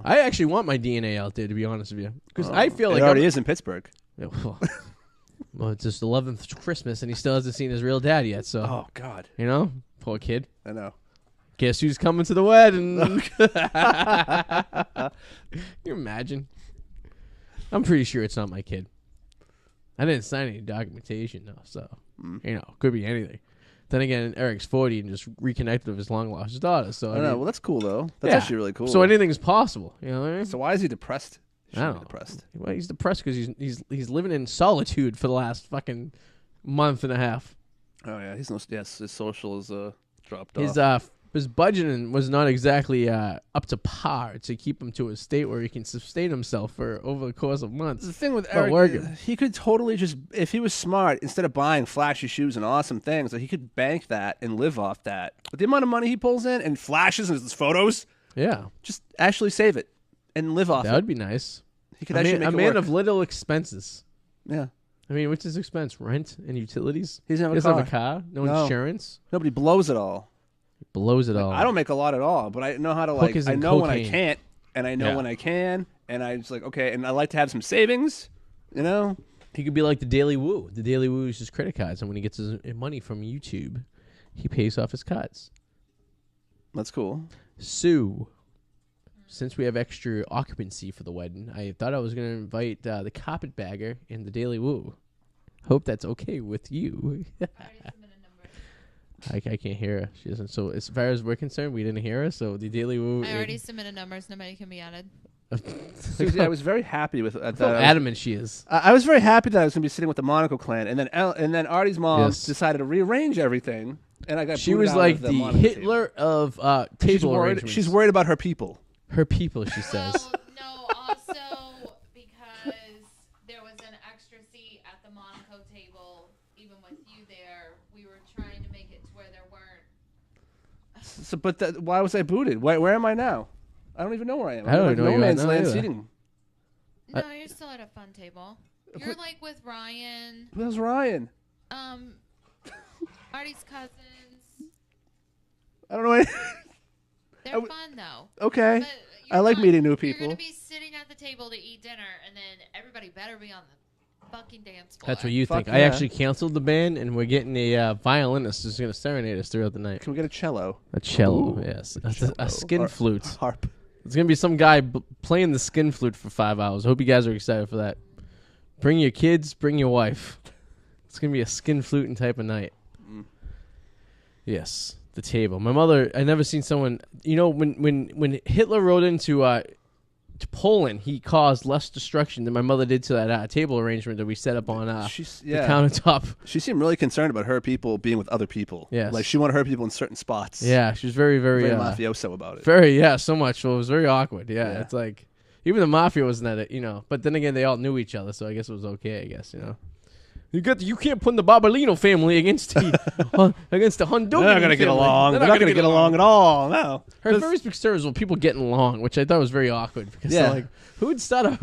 I actually want my DNA out there, to be honest with you, because I feel like it already is in Pittsburgh. Yeah, well, it's his 11th Christmas, and he still hasn't seen his real dad yet. So, Oh God, poor kid. I know. Guess who's coming to the wedding? Can you imagine? I'm pretty sure it's not my kid. I didn't sign any documentation though, so could be anything. Then again, Eric's 40 and just reconnected with his long lost daughter. So I know. Well, that's cool though. That's actually really cool. So anything's possible. You know what I mean? So why is he depressed? He I shouldn't don't be know. depressed. Well, he's depressed because he's living in solitude for the last fucking month and a half. Oh yeah, his social is dropped His off. his budgeting was not exactly up to par to keep him to a state where he can sustain himself for over the course of months. The thing with not Eric, working. he could totally just, if he was smart, instead of buying flashy shoes and awesome things, he could bank that and live off that. With the amount of money he pulls in and flashes and his photos, Yeah, just actually save it and live off that it. would be nice. He could actually make a it man work. of little expenses. Yeah. I mean, what's his expense? Rent and utilities? He doesn't have a doesn't car. have a car. No No. insurance. Nobody blows it all. Blows it all. I don't make a lot at all, but I know how to Hookers I and know when I cocaine. can't, and I know Yeah. when I can, and I just like, okay, and I like to have some savings, He could be like the Daily Woo. The Daily Woo uses credit cards, and when he gets his money from YouTube, he pays off his cards. That's cool. Sue, since we have extra occupancy for the wedding, I thought I was going to invite the carpetbagger and the Daily Woo. Hope that's okay with you. I already submitted numbers. I can't hear her. She doesn't. So as far as we're concerned, we didn't hear her. So the Daily Woo. I already submitted numbers. Nobody can be added. Susie, I was very happy with that. How adamant she is. I was very happy that I was going to be sitting with the Monaco clan, and then Arty's mom Yes. decided to rearrange everything, and I got. She booted was out like of the Monaco Hitler of table. table arrangements. She's worried about her people. Her people, she says. Well, no, also because there was an extra seat at the Monaco table, even with you there, we were trying to make it to where there weren't. So, but why was I booted? Where am I now? I don't even know where I am. I don't I'm know no where you are man's now land either. seating. No, you're still at a fun table. You're like with Ryan, Where's Ryan? Arty's cousins. I don't know. They're fun though. Okay. But I like meeting new You're people. gonna be sitting at the table to eat dinner, and then everybody better be on the fucking dance floor. That's what you Fuck think. I yeah. actually canceled the band, and we're getting a violinist who's going to serenade us throughout the night. Can we get a cello? A cello, Ooh. yes. Cello. A skin Or flute. Harp. There's going to be some guy playing the skin flute for 5 hours. I hope you guys are excited for that. Bring your kids, bring your wife. It's going to be a skin fluting type of night. Yes, the table. My mother, I never seen someone, when Hitler rode into to Poland, he caused less destruction than my mother did to that table arrangement that we set up on the countertop. She seemed really concerned about her people being with other people. Yes. Like she wanted her people in certain spots. Yeah, she was very, very, Very mafioso about it. so much. So it was very awkward. Yeah, it's like, even the mafia wasn't at it, but then again, they all knew each other, so I guess it was okay, You can't put the Barbolino family against the Honduran. They're not going to get along. They're not going to get along at all. No. Her very big story was people getting along, which I thought was very awkward because they're like, who would start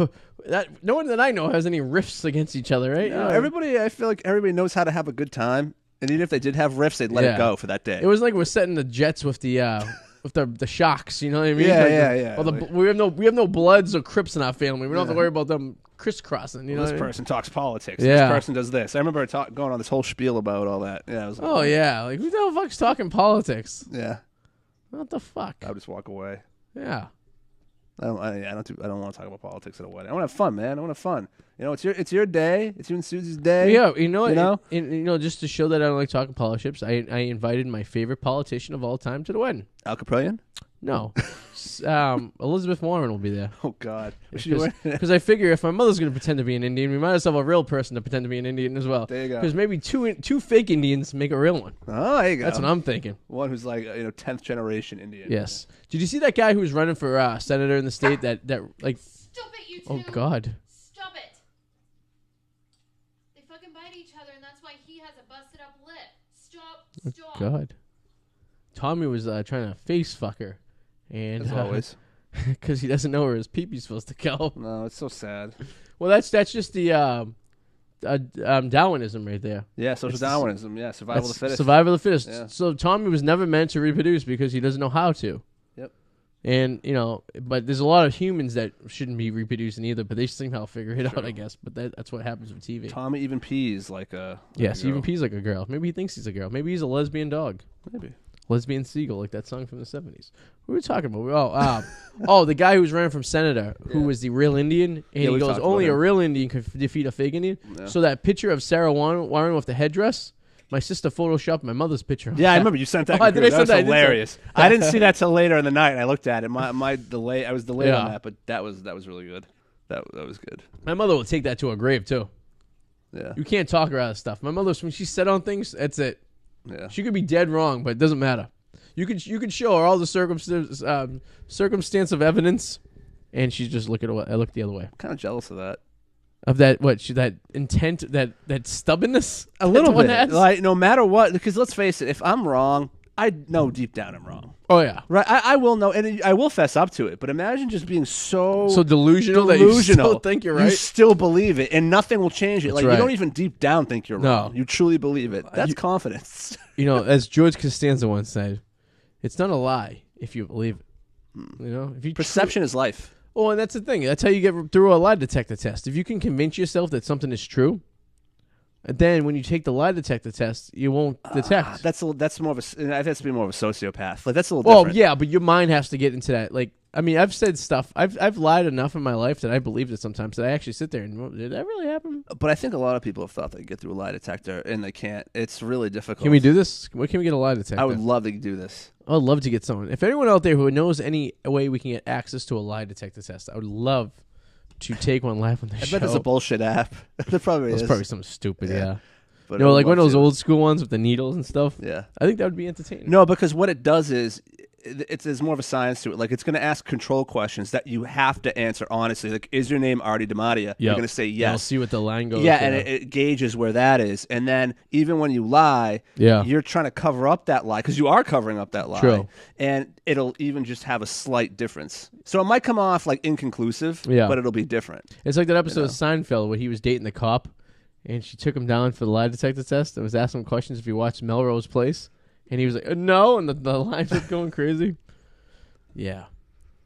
no one that I know has any riffs against each other, right? No, everybody, I feel like everybody knows how to have a good time, and even if they did have riffs, they'd let it go for that day. It was like we're setting the Jets with the with the Shocks, you know what I mean? Yeah. Well, we have no Bloods or Crips in our family. We don't have to worry about them crisscrossing. You know, this person talks politics. Yeah. This person does this. I remember going on this whole spiel about all that. Yeah. Like who the fuck's talking politics? Yeah. What the fuck? I would just walk away. Yeah. I don't want to talk about politics at a wedding. I want to have fun, man. I want to have fun. It's your day. It's you and Susie's day. Yeah, just to show that I don't like talking politics, I invited my favorite politician of all time to the wedding. Al Caprellian? No. Elizabeth Warren will be there. Oh, God. Because I figure if my mother's going to pretend to be an Indian, we might as well have a real person to pretend to be an Indian as well. There you go. Because maybe two fake Indians make a real one. Oh, there you go. That's what I'm thinking. One who's like, 10th generation Indian. Yes. Did you see that guy who was running for senator in the state that like... Stop it, you two. Oh, God. Stop it. They fucking bite each other, and that's why he has a busted up lip. Stop. Oh, God. Tommy was trying to face fuck her. And, as always. Because he doesn't know where his pee-pee's supposed to go. No, it's so sad. Well, that's just the Darwinism right there. Yeah, social Darwinism. Yeah, survival of the fittest. Survival of the fittest. Yeah. So Tommy was never meant to reproduce because he doesn't know how to. Yep. And, but there's a lot of humans that shouldn't be reproducing either, but they somehow figure it out, I guess. But that's what happens with TV. Tommy even pees like a Yes, girl. even pees like a girl. Maybe he thinks he's a girl. Maybe he's a lesbian dog. Maybe. Lesbian seagull, like that song from the 70s. What were we talking about? The guy who was running from senator, who was the real Indian, and he goes, only a real Indian could defeat a fake Indian. Yeah. So that picture of Sarah Warren with the headdress, my sister photoshopped my mother's picture. Yeah, I remember you sent that. That was hilarious. I didn't see that till later in the night. I looked at it. My delay. I was delayed on that, but that was really good. That was good. My mother will take that to her grave too. Yeah, you can't talk her out of stuff. My mother, when she said on things, that's it. Yeah, she could be dead wrong, but it doesn't matter. You could show her all the circumstance of evidence, and she's just look the other way. I'm kind of jealous of that. Of that that intent, that stubbornness. A little bit. Like no matter what, because let's face it, if I'm wrong, I know deep down I'm wrong. Oh yeah, right. I will know, and I will fess up to it. But imagine just being so delusional that you still think you're right. You still believe it, and nothing will change it. That's like right. you don't even deep down think you're wrong. You truly believe it. That's confidence. As George Costanza once said, it's not a lie if you believe it. If you perception is life. Oh, and that's the thing. That's how you get through a lie detector test. If you can convince yourself that something is true, then when you take the lie detector test, you won't detect. That's more of a. I have to be more of a sociopath. Like that's a little different. Oh yeah, but your mind has to get into that. Like, I mean, I've said stuff. I've lied enough in my life that I believed it sometimes that I actually sit there and did that really happen? But I think a lot of people have thought they could get through a lie detector and they can't. It's really difficult. Can we do this? Where can we get a lie detector? I would love to do this. I would love to get someone. If anyone out there who knows any way we can get access to a lie detector test, I would love to take one live on the show. I bet there's a bullshit app. There probably is. There's probably something stupid, yeah. But like one of those old school ones with the needles and stuff. Yeah. I think that would be entertaining. No, because what it does is there's more of a science to it. Like it's going to ask control questions that you have to answer honestly. Like, is your name Arty DeMattia? You're going to say yes. I'll see what the line goes. Yeah, and it gauges where that is. And then even when you lie, you're trying to cover up that lie because you are covering up that lie. True. And it'll even just have a slight difference. So it might come off like inconclusive, but it'll be different. It's like that episode of Seinfeld where he was dating the cop. And she took him down for the lie detector test and was asking him questions if he watched Melrose Place. And he was like, no. And the lines were going crazy. Yeah.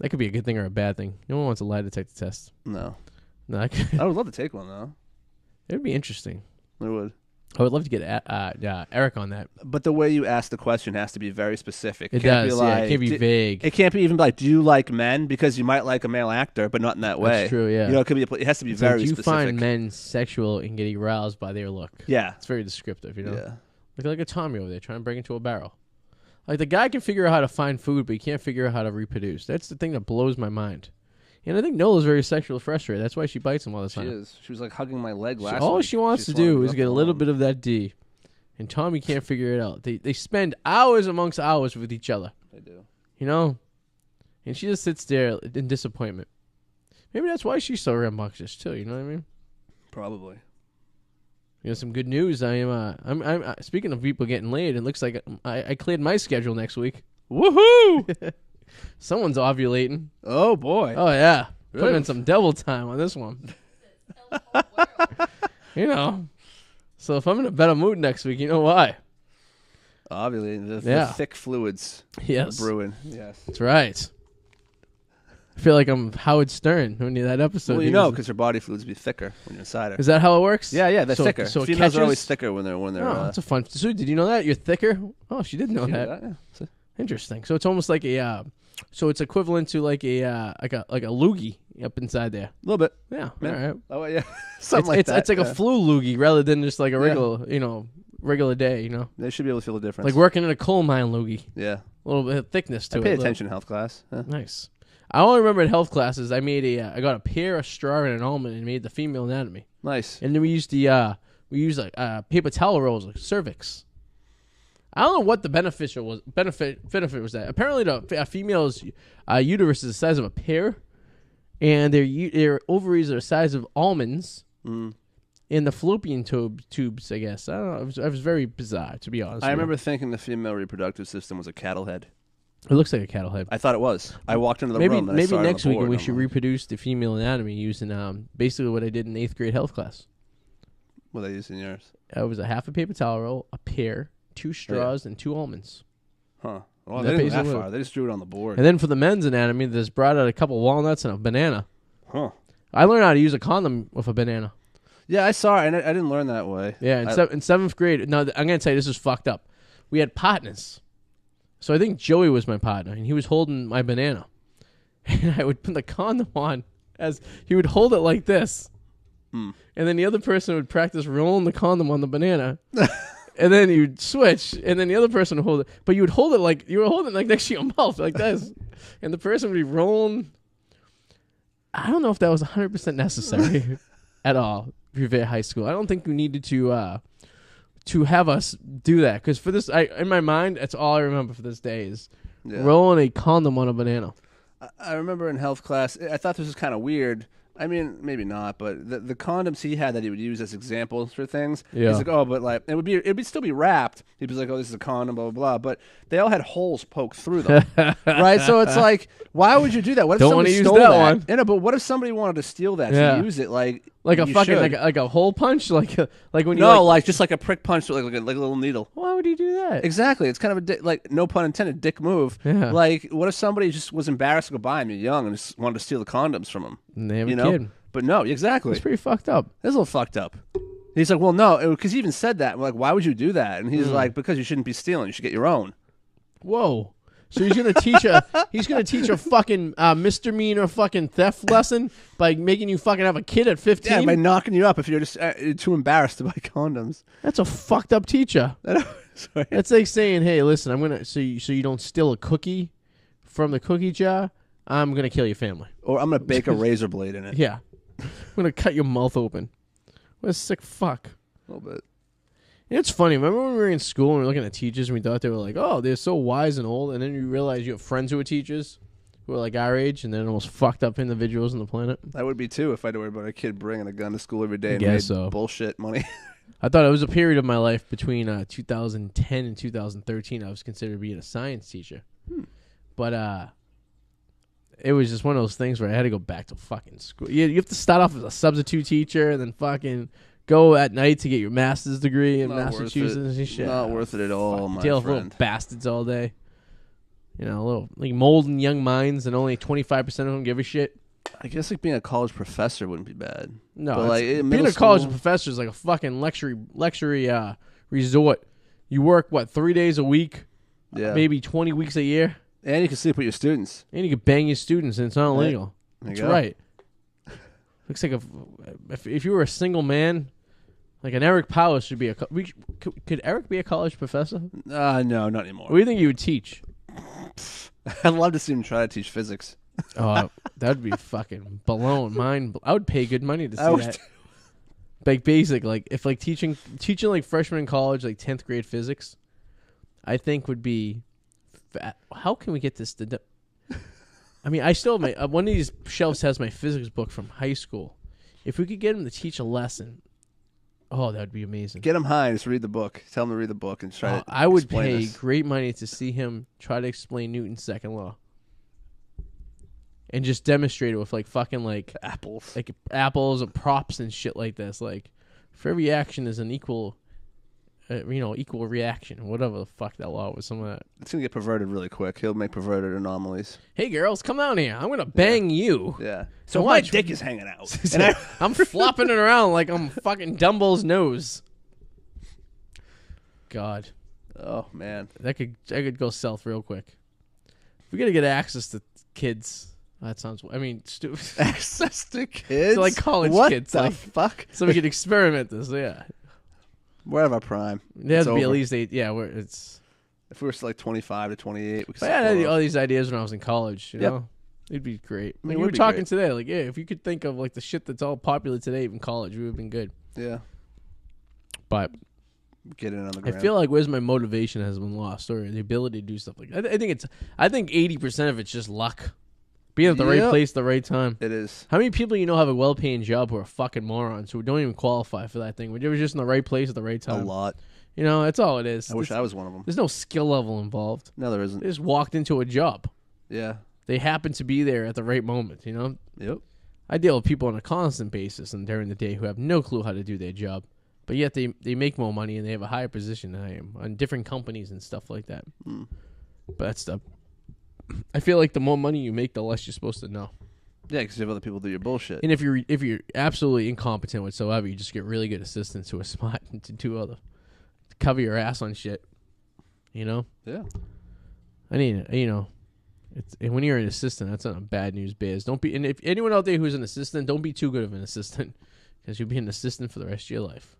That could be a good thing or a bad thing. No one wants a lie detector test. No. No, I would love to take one, though. it would be interesting. It would. I would love to get Eric on that. But the way you ask the question has to be very specific. It can't does. Be It can't be vague. It can't be even like, do you like men? Because you might like a male actor, but not in that way. That's true, yeah. You know, it has to be It's very like, do you specific. find men sexual and get aroused by their look? Yeah. It's very descriptive, you know? Yeah. Look like a Tommy over there trying to break into a barrel. Like, the guy can figure out how to find food, but he can't figure out how to reproduce. That's the thing that blows my mind. And I think Nola's very sexually frustrated. That's why she bites him all the time. She is. She was like hugging my leg last All week. she wants to just wanted do is go get a up little alone. bit of that D. And Tommy can't figure it out. They spend hours amongst hours with each other. They do. You know? And she just sits there in disappointment. Maybe that's why she's so rambunctious, too. You know what I mean? Probably. You know, some good news. I'm speaking of people getting laid, it looks like I cleared my schedule next week. Woohoo! Someone's ovulating. Oh, boy. Oh, yeah. Good. Putting in some devil time on this one. Tell the whole world. You know. So if I'm in a better mood next week, you know why? Obviously, the Yeah. thick fluids Yes. brewing. Yes. That's right. I feel like I'm Howard Stern when you that episode. Well, you he know, was- because your body fluids be thicker when you're inside her. Is that how it works? Yeah, they're So- thicker. So it Females are always catches? thicker when they're Oh, that's a fun. So did you know that you're thicker? Oh, she didn't know You know that. that, yeah. Interesting. So it's almost like a. So it's equivalent to like a like a loogie up inside there. A little bit. Yeah. Yeah. All right. Oh, yeah. Something like that. It's like yeah. a flu loogie rather than just like a regular regular day. You know, They should be able to feel the difference. like working in a coal mine loogie. Yeah. A little bit of thickness to I it. paid a little- attention in health class. Yeah. Nice. I only remember at health classes I made I got a pear, a straw, and an almond and made the female anatomy. Nice. And then we used paper towel rolls like cervix. I don't know what the benefit was that. Apparently the female's uterus is the size of a pear, and their ovaries are the size of almonds. Mm. In the fallopian tubes, I guess. I don't know. It was very bizarre, to be honest. I with you. remember thinking the female reproductive system was a cattle head. It looks like a cattle head. I thought it was. I walked into the Maybe room and I saw it on next the week board, we and I'm should like, reproduce the female anatomy using basically what I did in 8th grade health class. What they used in yours? It was a half a paper towel roll, a pear, 2 straws, and 2 almonds. Huh. Well, That they didn't go that basically- far. They just drew it on the board. And then for the men's anatomy, they just brought out a couple walnuts and a banana. Huh. I learned how to use a condom with a banana. Yeah, I saw it, and I didn't learn that way. Yeah, in 7th grade. No, I'm going to tell you, this is fucked up. We had partners. So I think Joey was my partner, and he was holding my banana. And I would put the condom on as he would hold it like this. Hmm. And then the other person would practice rolling the condom on the banana. And then you'd switch, and then the other person would hold it. But you would hold it like, you were holding it like next to your mouth, like this. And the person would be rolling. I don't know if that was 100% necessary at all, Revere High School. I don't think we needed to have us do that. Because for this, in my mind, that's all I remember for this day is Yeah. rolling a condom on a banana. I remember in health class, I thought this was kind of weird. I mean, maybe not, but the condoms he had that he would use as examples for things. Yeah. He's like, oh, but like it'd still be wrapped. He'd be like, oh, this is a condom, blah blah blah. But they all had holes poked through them, right? So it's like, why would you do that? What if Don't somebody wanna use stole that that? one. Yeah, no, but what if somebody wanted to steal that Yeah. to use it? Like Like a you fucking, should. like a hole punch? Like when you no, like just like a prick punch, like a little needle. why would he do that? Exactly. It's kind of a like no pun intended, dick move. Yeah. Like, what if somebody just was embarrassed to go buy him? You're young and just wanted to steal the condoms from him. And they have You a know? kid. But no, exactly. It's pretty fucked up. That's a little fucked up. He's like, well, no, because he even said that. We're like, why would you do that? And he's like, because you shouldn't be stealing. You should get your own. Whoa. So he's gonna teach a fucking misdemeanor fucking theft lesson by making you fucking have a kid at 15. Yeah, by knocking you up if you're just too embarrassed to buy condoms. That's a fucked up teacher. Sorry. That's like saying, hey, listen, I'm gonna so you don't steal a cookie from the cookie jar. I'm gonna kill your family. Or I'm going to bake a razor blade in it. Yeah, I'm gonna cut your mouth open. What a sick fuck. A little bit. It's funny. Remember when we were in school and we were looking at teachers and we thought they were like, oh, they're so wise and old, and then you realize you have friends who are teachers who are like our age and they're the most fucked up individuals on the planet. I would be too if I had to worry about a kid bringing a gun to school every day and guess made so. bullshit money. I thought it was a period of my life between 2010 and 2013. I was considered being a science teacher, but it was just one of those things where I had to go back to fucking school. You have to start off as a substitute teacher and then fucking go at night to get your master's degree in Not worth Massachusetts it. and shit. Not worth it at all, my Deal with friend. little bastards all day. You know, a little like molding young minds, and only 25% of them give a shit. I guess like being a college professor wouldn't be bad. No, but like being a college professor is like a fucking luxury resort. You work 3 days a week, maybe 20 weeks a year, and you can sleep with your students, and you can bang your students, and it's not illegal. That's right. Looks like if you were a single man, like an Eric Powers should be a. Could Eric be a college professor? No, not anymore. What do you think he would teach? I'd love to see him try to teach physics. Oh, that'd be fucking blown. I would pay good money to see that. Like basic, like if like teaching like freshmen in college, like 10th grade physics, I think would be. How can we get this to? I mean, I still have one of these shelves has my physics book from high school. If we could get him to teach a lesson, that would be amazing. Get him high and just read the book. Tell him to read the book and try to. I would pay great money to see him try to explain Newton's second law. And just demonstrate it with like fucking like apples, and props and shit like this. Like, for every action is an equal reaction. Whatever the fuck that law was. Some of that. It's gonna get perverted really quick. He'll make perverted anomalies. Hey girls, come down here. I'm gonna bang you. Yeah. So my dick is hanging out, and I'm flopping it around like I'm fucking Dumble's nose. God. Oh man, that could go south real quick. We gotta get access to kids. That sounds. I mean, access to kids, so like college kids. What the like, fuck? So we could experiment this. Yeah, we're at our prime. There has to be at least 8. Yeah, it's. If we were still like 25 to 28, we could. I had all these ideas when I was in college. You know, it'd be great. I mean, we were talking today. Like, if you could think of like the shit that's all popular today in college, we would have been good. Yeah, but. Get it on the ground. I feel like where's my motivation has been lost, or the ability to do stuff like that. I think 80% of it's just luck. Be at the right place at the right time. It is. How many people you know have a well-paying job who are fucking morons who don't even qualify for that thing? They were just in the right place at the right time. A lot. You know, that's all it is. I wish I was one of them. There's no skill level involved. No, there isn't. They just walked into a job. Yeah. They happen to be there at the right moment, you know? Yep. I deal with people on a constant basis and during the day who have no clue how to do their job. But yet they make more money and they have a higher position than I am on different companies and stuff like that. Mm. But that's stuff. I feel like the more money you make, the less you're supposed to know. Yeah, because you have other people do your bullshit. And if you're absolutely incompetent whatsoever, you just get really good assistants who are smart and to cover your ass on shit. You know? Yeah. I mean, and when you're an assistant, that's not a bad news bears. Don't be, and if anyone out there who's an assistant, don't be too good of an assistant because you'll be an assistant for the rest of your life.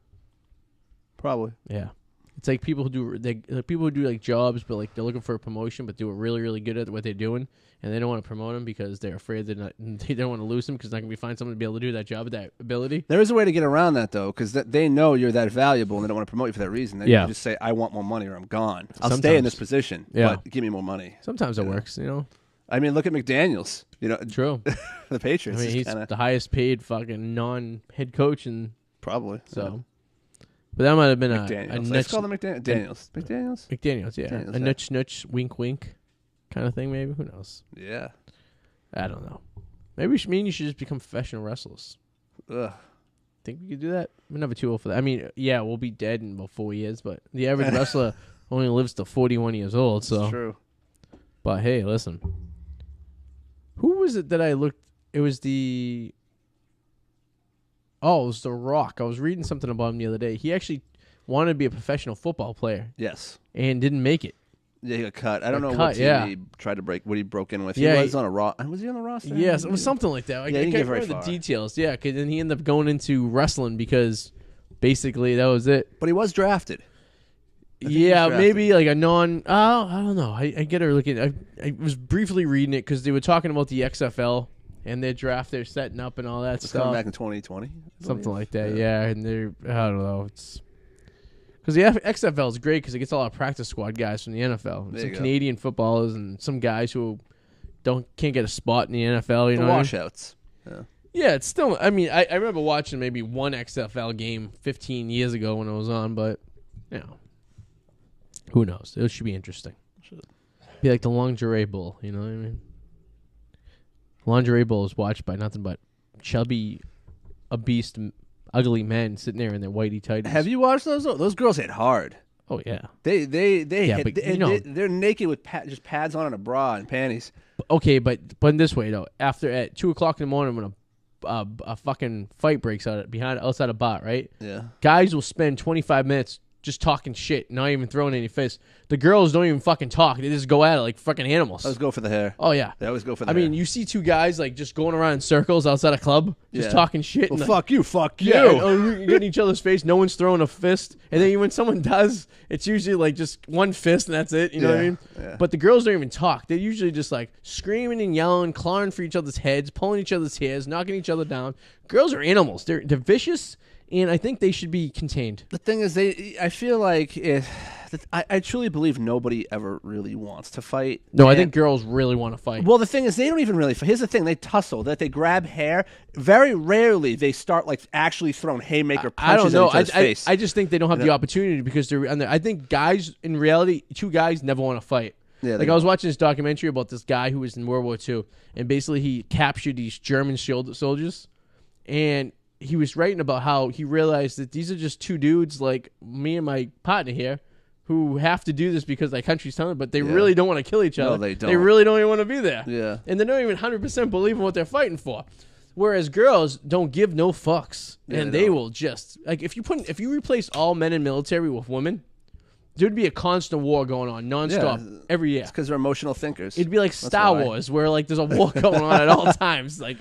Probably. Yeah. It's like people who do like jobs, but like they're looking for a promotion, but they were really, really good at what they're doing, and they don't want to promote them because they're afraid they don't want to lose them because they're not going to find someone to be able to do that job with that ability. There is a way to get around that though, because they know you're that valuable and they don't want to promote you for that reason. They just say, "I want more money or I'm gone. I'll stay in this position, but give me more money." Sometimes it works, you know. I mean, look at McDaniels. You know, true. The Patriots. I mean, he's the highest paid fucking non-head coach, and probably so. Yeah. But that might have been Let's call them McDaniels. McDaniels, yeah. A nudge, wink, wink kind of thing, maybe. Who knows? Yeah. I don't know. Maybe me and you should just become professional wrestlers. Ugh. Think we could do that? We're never too old for that. I mean, yeah, we'll be dead in about 4 years, but the average wrestler only lives to 41 years old. So. That's true. But hey, listen. Who was it that I looked? It was the... Oh, it was The Rock. I was reading something about him the other day. He actually wanted to be a professional football player. Yes. And didn't make it. Yeah, he got cut. I don't know what team he tried to break, what he broke in with. Yeah, he was on a roster. Was he on the roster? Yes, it was something like that. I can't remember the details. Yeah, cause then he ended up going into wrestling because basically that was it. But he was drafted. Yeah, maybe like a non... Oh, I don't know. I get her looking... I was briefly reading it because they were talking about the XFL and their draft they're setting up and all that stuff. Coming back in 2020? Something like that, yeah. And they're... I don't know. It's... Because the XFL is great because it gets a lot of practice squad guys from the NFL. Some Canadian footballers and some guys who can't get a spot in the NFL. You know, washouts. Yeah. Yeah, it's still. I mean, I remember watching maybe one XFL game 15 years ago when it was on, but who knows? It should be interesting. Be like the Lingerie Bowl. You know what I mean? Lingerie Bowl is watched by nothing but chubby, obese, ugly men sitting there in their whitey tighties. Have you watched those? Those girls hit hard. Oh yeah. They Yeah, hit, but, they, you know- they're naked with just pads on and a bra and panties. Okay, but in this way though, after at 2:00 in the morning when a fucking fight breaks out outside a bar, right? Yeah. Guys will spend 25 minutes just talking shit, not even throwing any fists. The girls don't even fucking talk. They just go at it like fucking animals. Let's go for the hair. Oh yeah. They always go for the I hair. mean, you see two guys like just going around in circles outside a club, just Yeah. talking shit. well, and fuck you, fuck you. yeah, you're getting each other's face. No one's throwing a fist, and then when someone does, it's usually like just one fist and that's it. You know what I Yeah, mean? yeah. But the girls don't even talk. They're usually just like screaming and yelling, clawing for each other's heads, pulling each other's hairs, knocking each other down. Girls are animals. They're vicious, and I think they should be contained. The thing is, I feel like I truly believe nobody ever really wants to fight. No, I And- think girls really want to fight. Well, the thing is, they don't even really. Here's the thing: they tussle. That they grab hair. Very rarely they start like actually throwing haymaker I don't punches know. at each other's face. I just think they don't have the opportunity because they're. And I think guys in reality, two guys never want to fight. Yeah, like they I was watching this documentary about this guy who was in World War II, and basically he captured these German soldiers, and he was writing about how he realized that these are just two dudes like me and my partner here, who have to do this because their country's telling them, but they really don't want to kill each other. No, they don't. They really don't even want to be there. Yeah. And they don't even 100% believe in what they're fighting for. Whereas girls don't give no fucks, and they they don't. will just like if you replace all men in military with women, there'd be a constant war going on nonstop every year. It's because they're emotional thinkers. It'd be like Star why. Wars, where like there's a war going on at all times. Like,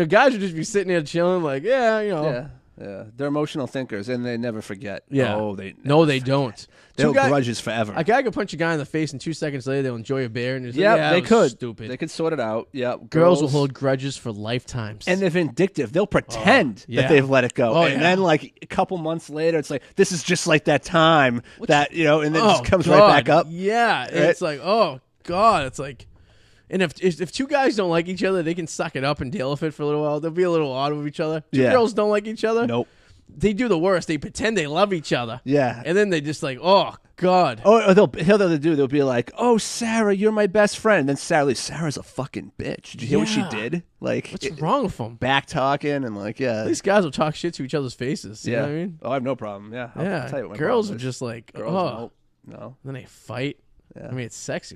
guys would just be sitting there chilling, like, yeah. They're emotional thinkers, and they never forget. Yeah. Oh, they No, they don't. They'll Two guy- grudges forever. A guy could punch a guy in the face, and 2 seconds later they'll enjoy a beer, and it's Yeah, like, yeah, they that was could. stupid. They could sort it out. Yeah, Girls will hold grudges for lifetimes. and they're vindictive. They'll pretend yeah. that they've let it go, Oh, and yeah. then like a couple months later, it's like this is just like that time that and then it Oh, just comes God. right back up. Yeah, and Right? it's like, oh God, it's like, and if two guys don't like each other, they can suck it up and deal with it for a little while. They'll be a little odd with each other. Two Yeah. girls don't like each other. Nope. They do the worst. They pretend they love each other. Yeah. And then they just like, oh God. Or they'll be like, "Oh, Sarah, you're my best friend." And then Sarah's a fucking bitch. Did you hear what she Yeah. did? Like, What's wrong with them? back talking and like, yeah, These guys will talk shit to each other's faces. You know what I mean? Oh, I have no problem. Yeah, I'll Yeah. tell you what my Girls are problem is. just like, girls. oh. No, Then they fight. Yeah. I mean, it's sexy.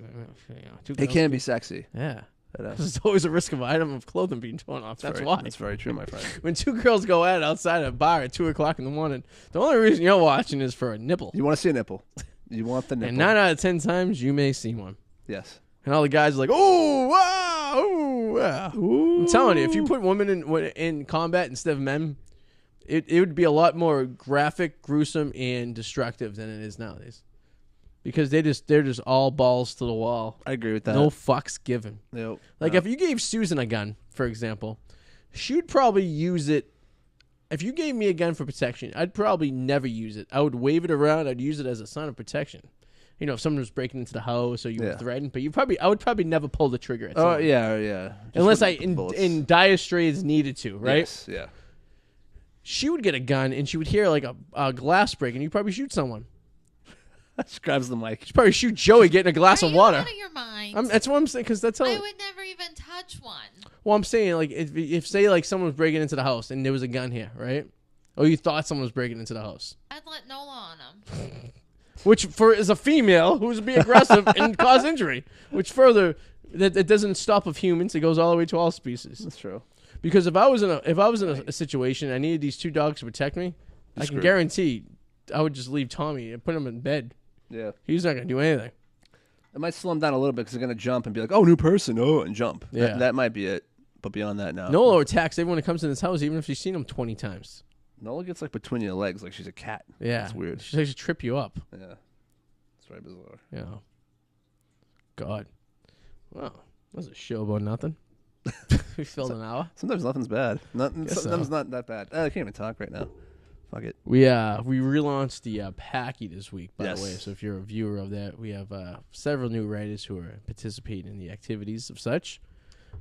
Two it girls- can be sexy. Yeah. It is. There's always a risk of an item of clothing being torn off. That's why. That's very true, my friend. When two girls go at it outside a bar at 2:00 in the morning, the only reason you're watching is for a nipple. You want to see a nipple? You want the nipple? And 9 out of 10 times, you may see one. Yes. And all the guys are like, "Oh, wow, ooh, wow." I'm telling you, if you put women in combat instead of men, it would be a lot more graphic, gruesome, and destructive than it is nowadays. Because they're just all balls to the wall. I agree with that. No fucks given. Nope. Like No. if you gave Susan a gun, for example, she'd probably use it. If you gave me a gun for protection, I'd probably never use it. I would wave it around. I'd use it as a sign of protection. If someone was breaking into the house or you were Yeah. threatened, but I would probably never pull the trigger at Oh someone. yeah. Just Unless with I, bullets. in dire straits, needed to, right? Yes, yeah. She would get a gun and she would hear like a glass break and you'd probably shoot someone. Just grabs the mic. She'd probably shoot Joey getting a glass Are of you water. out of your mind? That's what I'm saying, because that's how. I would never even touch one. Well, I'm saying, like, if say, like, someone was breaking into the house and there was a gun here, right? Or you thought someone was breaking into the house. I'd let Nola on him. Which, is a female who's be aggressive and cause injury. Which further, that doesn't stop of humans. It goes all the way to all species. That's true. Because if I was in a situation, I needed these two dogs to protect me, I can screwed. guarantee I would just leave Tommy and put him in bed. Yeah. He's not going to do anything. It might slow him down a little bit because they're going to jump and be like, "Oh, new person!" Oh, and jump. Yeah. That might be it. But beyond that, no. Nola attacks everyone that comes in this house, even if she's seen him 20 times. Nola gets like between your legs, like she's a cat. Yeah, It's weird. She likes to trip you up. Yeah. It's very bizarre. Yeah. God. Well, that was a show about nothing. We filled an hour. Sometimes nothing's bad. Guess Sometimes so. not that bad. I can't even talk right now. Fuck it. We relaunched the Packy this week, by Yes. the way. So if you're a viewer of that, we have several new writers who are participating in the activities of such.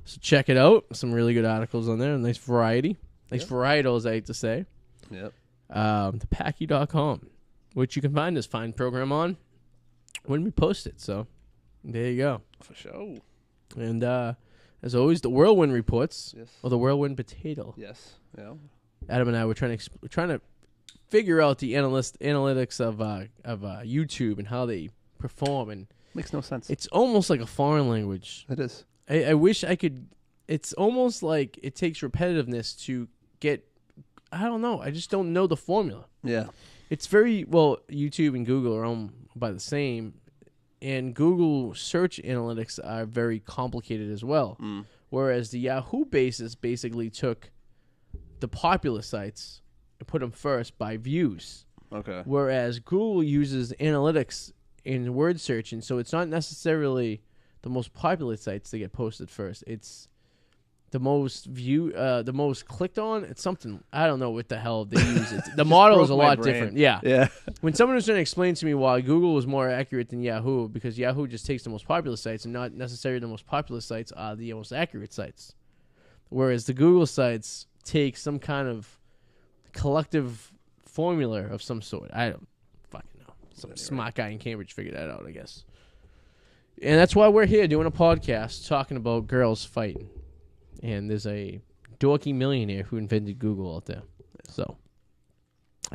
So check it out. Some really good articles on there. Nice variety. Nice varietals, I hate to say. Yep. Thepacky.com, which you can find this fine program on when we post it. So there you go. For sure. And as always, the Whirlwind Reports, Yes. or the Whirlwind Potato. Yes. Yeah. Adam and I were trying to figure out the analytics of YouTube and how they perform, and Makes no sense. it's almost like a foreign language. It is. I wish I could. It's almost like it takes repetitiveness to get. I don't know. I just don't know the formula. Yeah. It's very well. YouTube and Google are owned by the same, and Google search analytics are very complicated as well. Whereas the Yahoo basis basically took the popular sites and put them first by views. Okay. Whereas Google uses analytics in word search, and so it's not necessarily the most popular sites that get posted first. It's the most the most clicked on. It's something, I don't know what the hell they use. The model is a lot different. Yeah. Yeah. When someone was trying to explain to me why Google was more accurate than Yahoo, because Yahoo just takes the most popular sites, and not necessarily the most popular sites are the most accurate sites. Whereas the Google sites take some kind of collective formula of some sort. I don't fucking know. Some smart guy in Cambridge figured that out, I guess. And that's why we're here doing a podcast talking about girls fighting. And there's a dorky millionaire who invented Google out there. So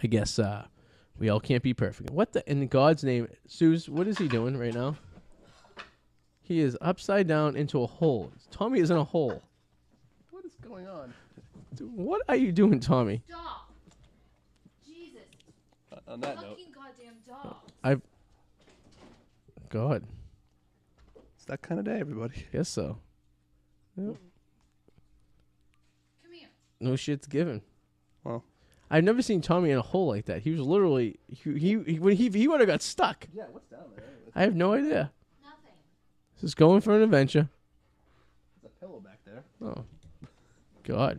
I guess we all can't be perfect. What the, in God's name, Suze, what is he doing right now? He is upside down into a hole. Tommy is in a hole. What is going on? Dude, what are you doing, Tommy? Stop. Jesus. On that note, Fucking goddamn dog. God, it's that kind of day, everybody. guess so. Yep. Come here. No shit's given. Well, I've never seen Tommy in a hole like that. He was literally he would have got stuck. yeah. What's down there? I have no idea. Nothing. Just going for an adventure. There's a pillow back there. Oh, God.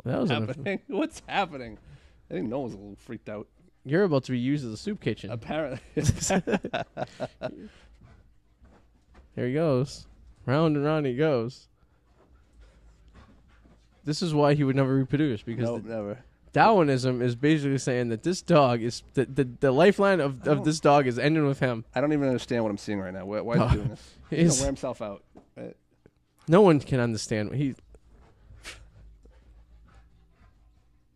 Well, that was Happening? What's happening? I think Noah was a little freaked out. You're about to be used as a soup kitchen. Apparently. Here he goes. Round and round he goes. This is why he would never reproduce, because Nope, never. Darwinism is basically saying that this dog is the lifeline of this dog is ending with him. I don't even understand what I'm seeing right now. Why is he doing this? He's He's- gonna wear himself out. Right? No one can understand.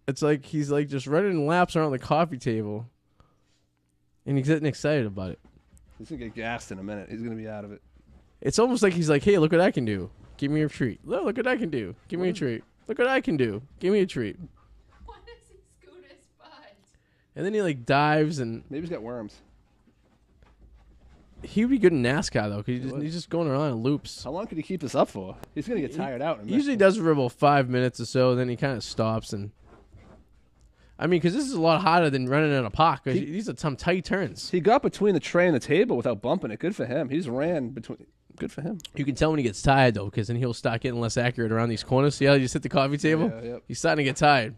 It's like he's like just running laps around the coffee table, and he's getting excited about it. He's gonna get gassed in a minute. He's gonna be out of it. It's almost like he's like, "Hey, look what I can do. Give me a treat. Look what I can do. Give me a treat. Look what I can do. Give me a treat." Why does he scoot his butt? And then he like dives, and Maybe he's got worms. he would be good in NASCAR though, because would. he's just going around in loops. How long could he keep this up for? He's gonna get tired out. In a He minute. usually does it for about 5 minutes or so. Then he kind of stops, and I mean, because this is a lot harder than running in a park. 'Cause these are some tight turns. He got between the tray and the table without bumping it. Good for him. He just ran between. Good for him. You can tell when he gets tired though, because then he'll start getting less accurate around these corners. See how he just hit the coffee table? Yeah, yep. He's starting to get tired.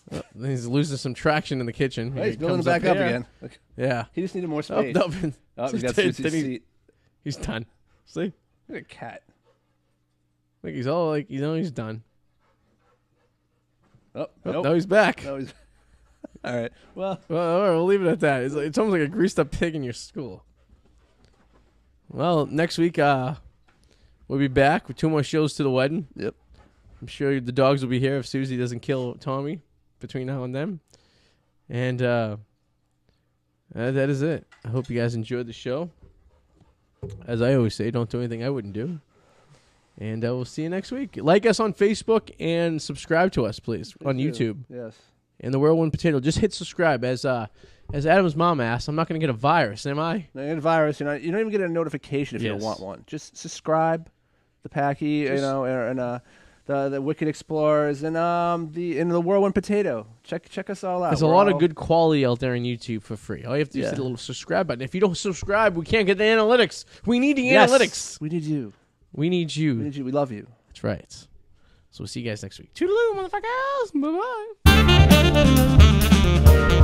Then he's losing some traction in the kitchen. Hey, Here he's he building comes it back up here. again. Look, Yeah. he just needed more Oh, space. no, Oh, he got then Susie's seat. He's done. See? Look at a cat. Like he's all like, he's done. Oh, Oh, nope. no, he's back. No, he's. All right. Well, Well, all right, we'll leave it at that. It's almost like a greased up pig in your school. Well, next week, we'll be back with 2 more shows to the wedding. yep. I'm sure the dogs will be here if Susie doesn't kill Tommy between now and then. And that is it. I hope you guys enjoyed the show. As I always say, don't do anything I wouldn't do. And we'll see you next week. Like us on Facebook and subscribe to us, please, on YouTube. Yes. And the Whirlwind Potato. Just hit subscribe. As Adam's mom asked, I'm not going to get a virus, am I? No, you get a virus. You don't even get a notification if you don't Yes. want one. Just subscribe. The Packy, and the Wicked Explorers, and the Whirlwind Potato. Check us all out. There's a lot of good quality out there on YouTube for free. All you have to do is Yeah. hit a little subscribe button. If you don't subscribe, we can't get the analytics. We need the Yes. analytics. We need you. We need you. We need you. We love you. That's right. So we'll see you guys next week. Toodaloo, motherfuckers. Bye-bye.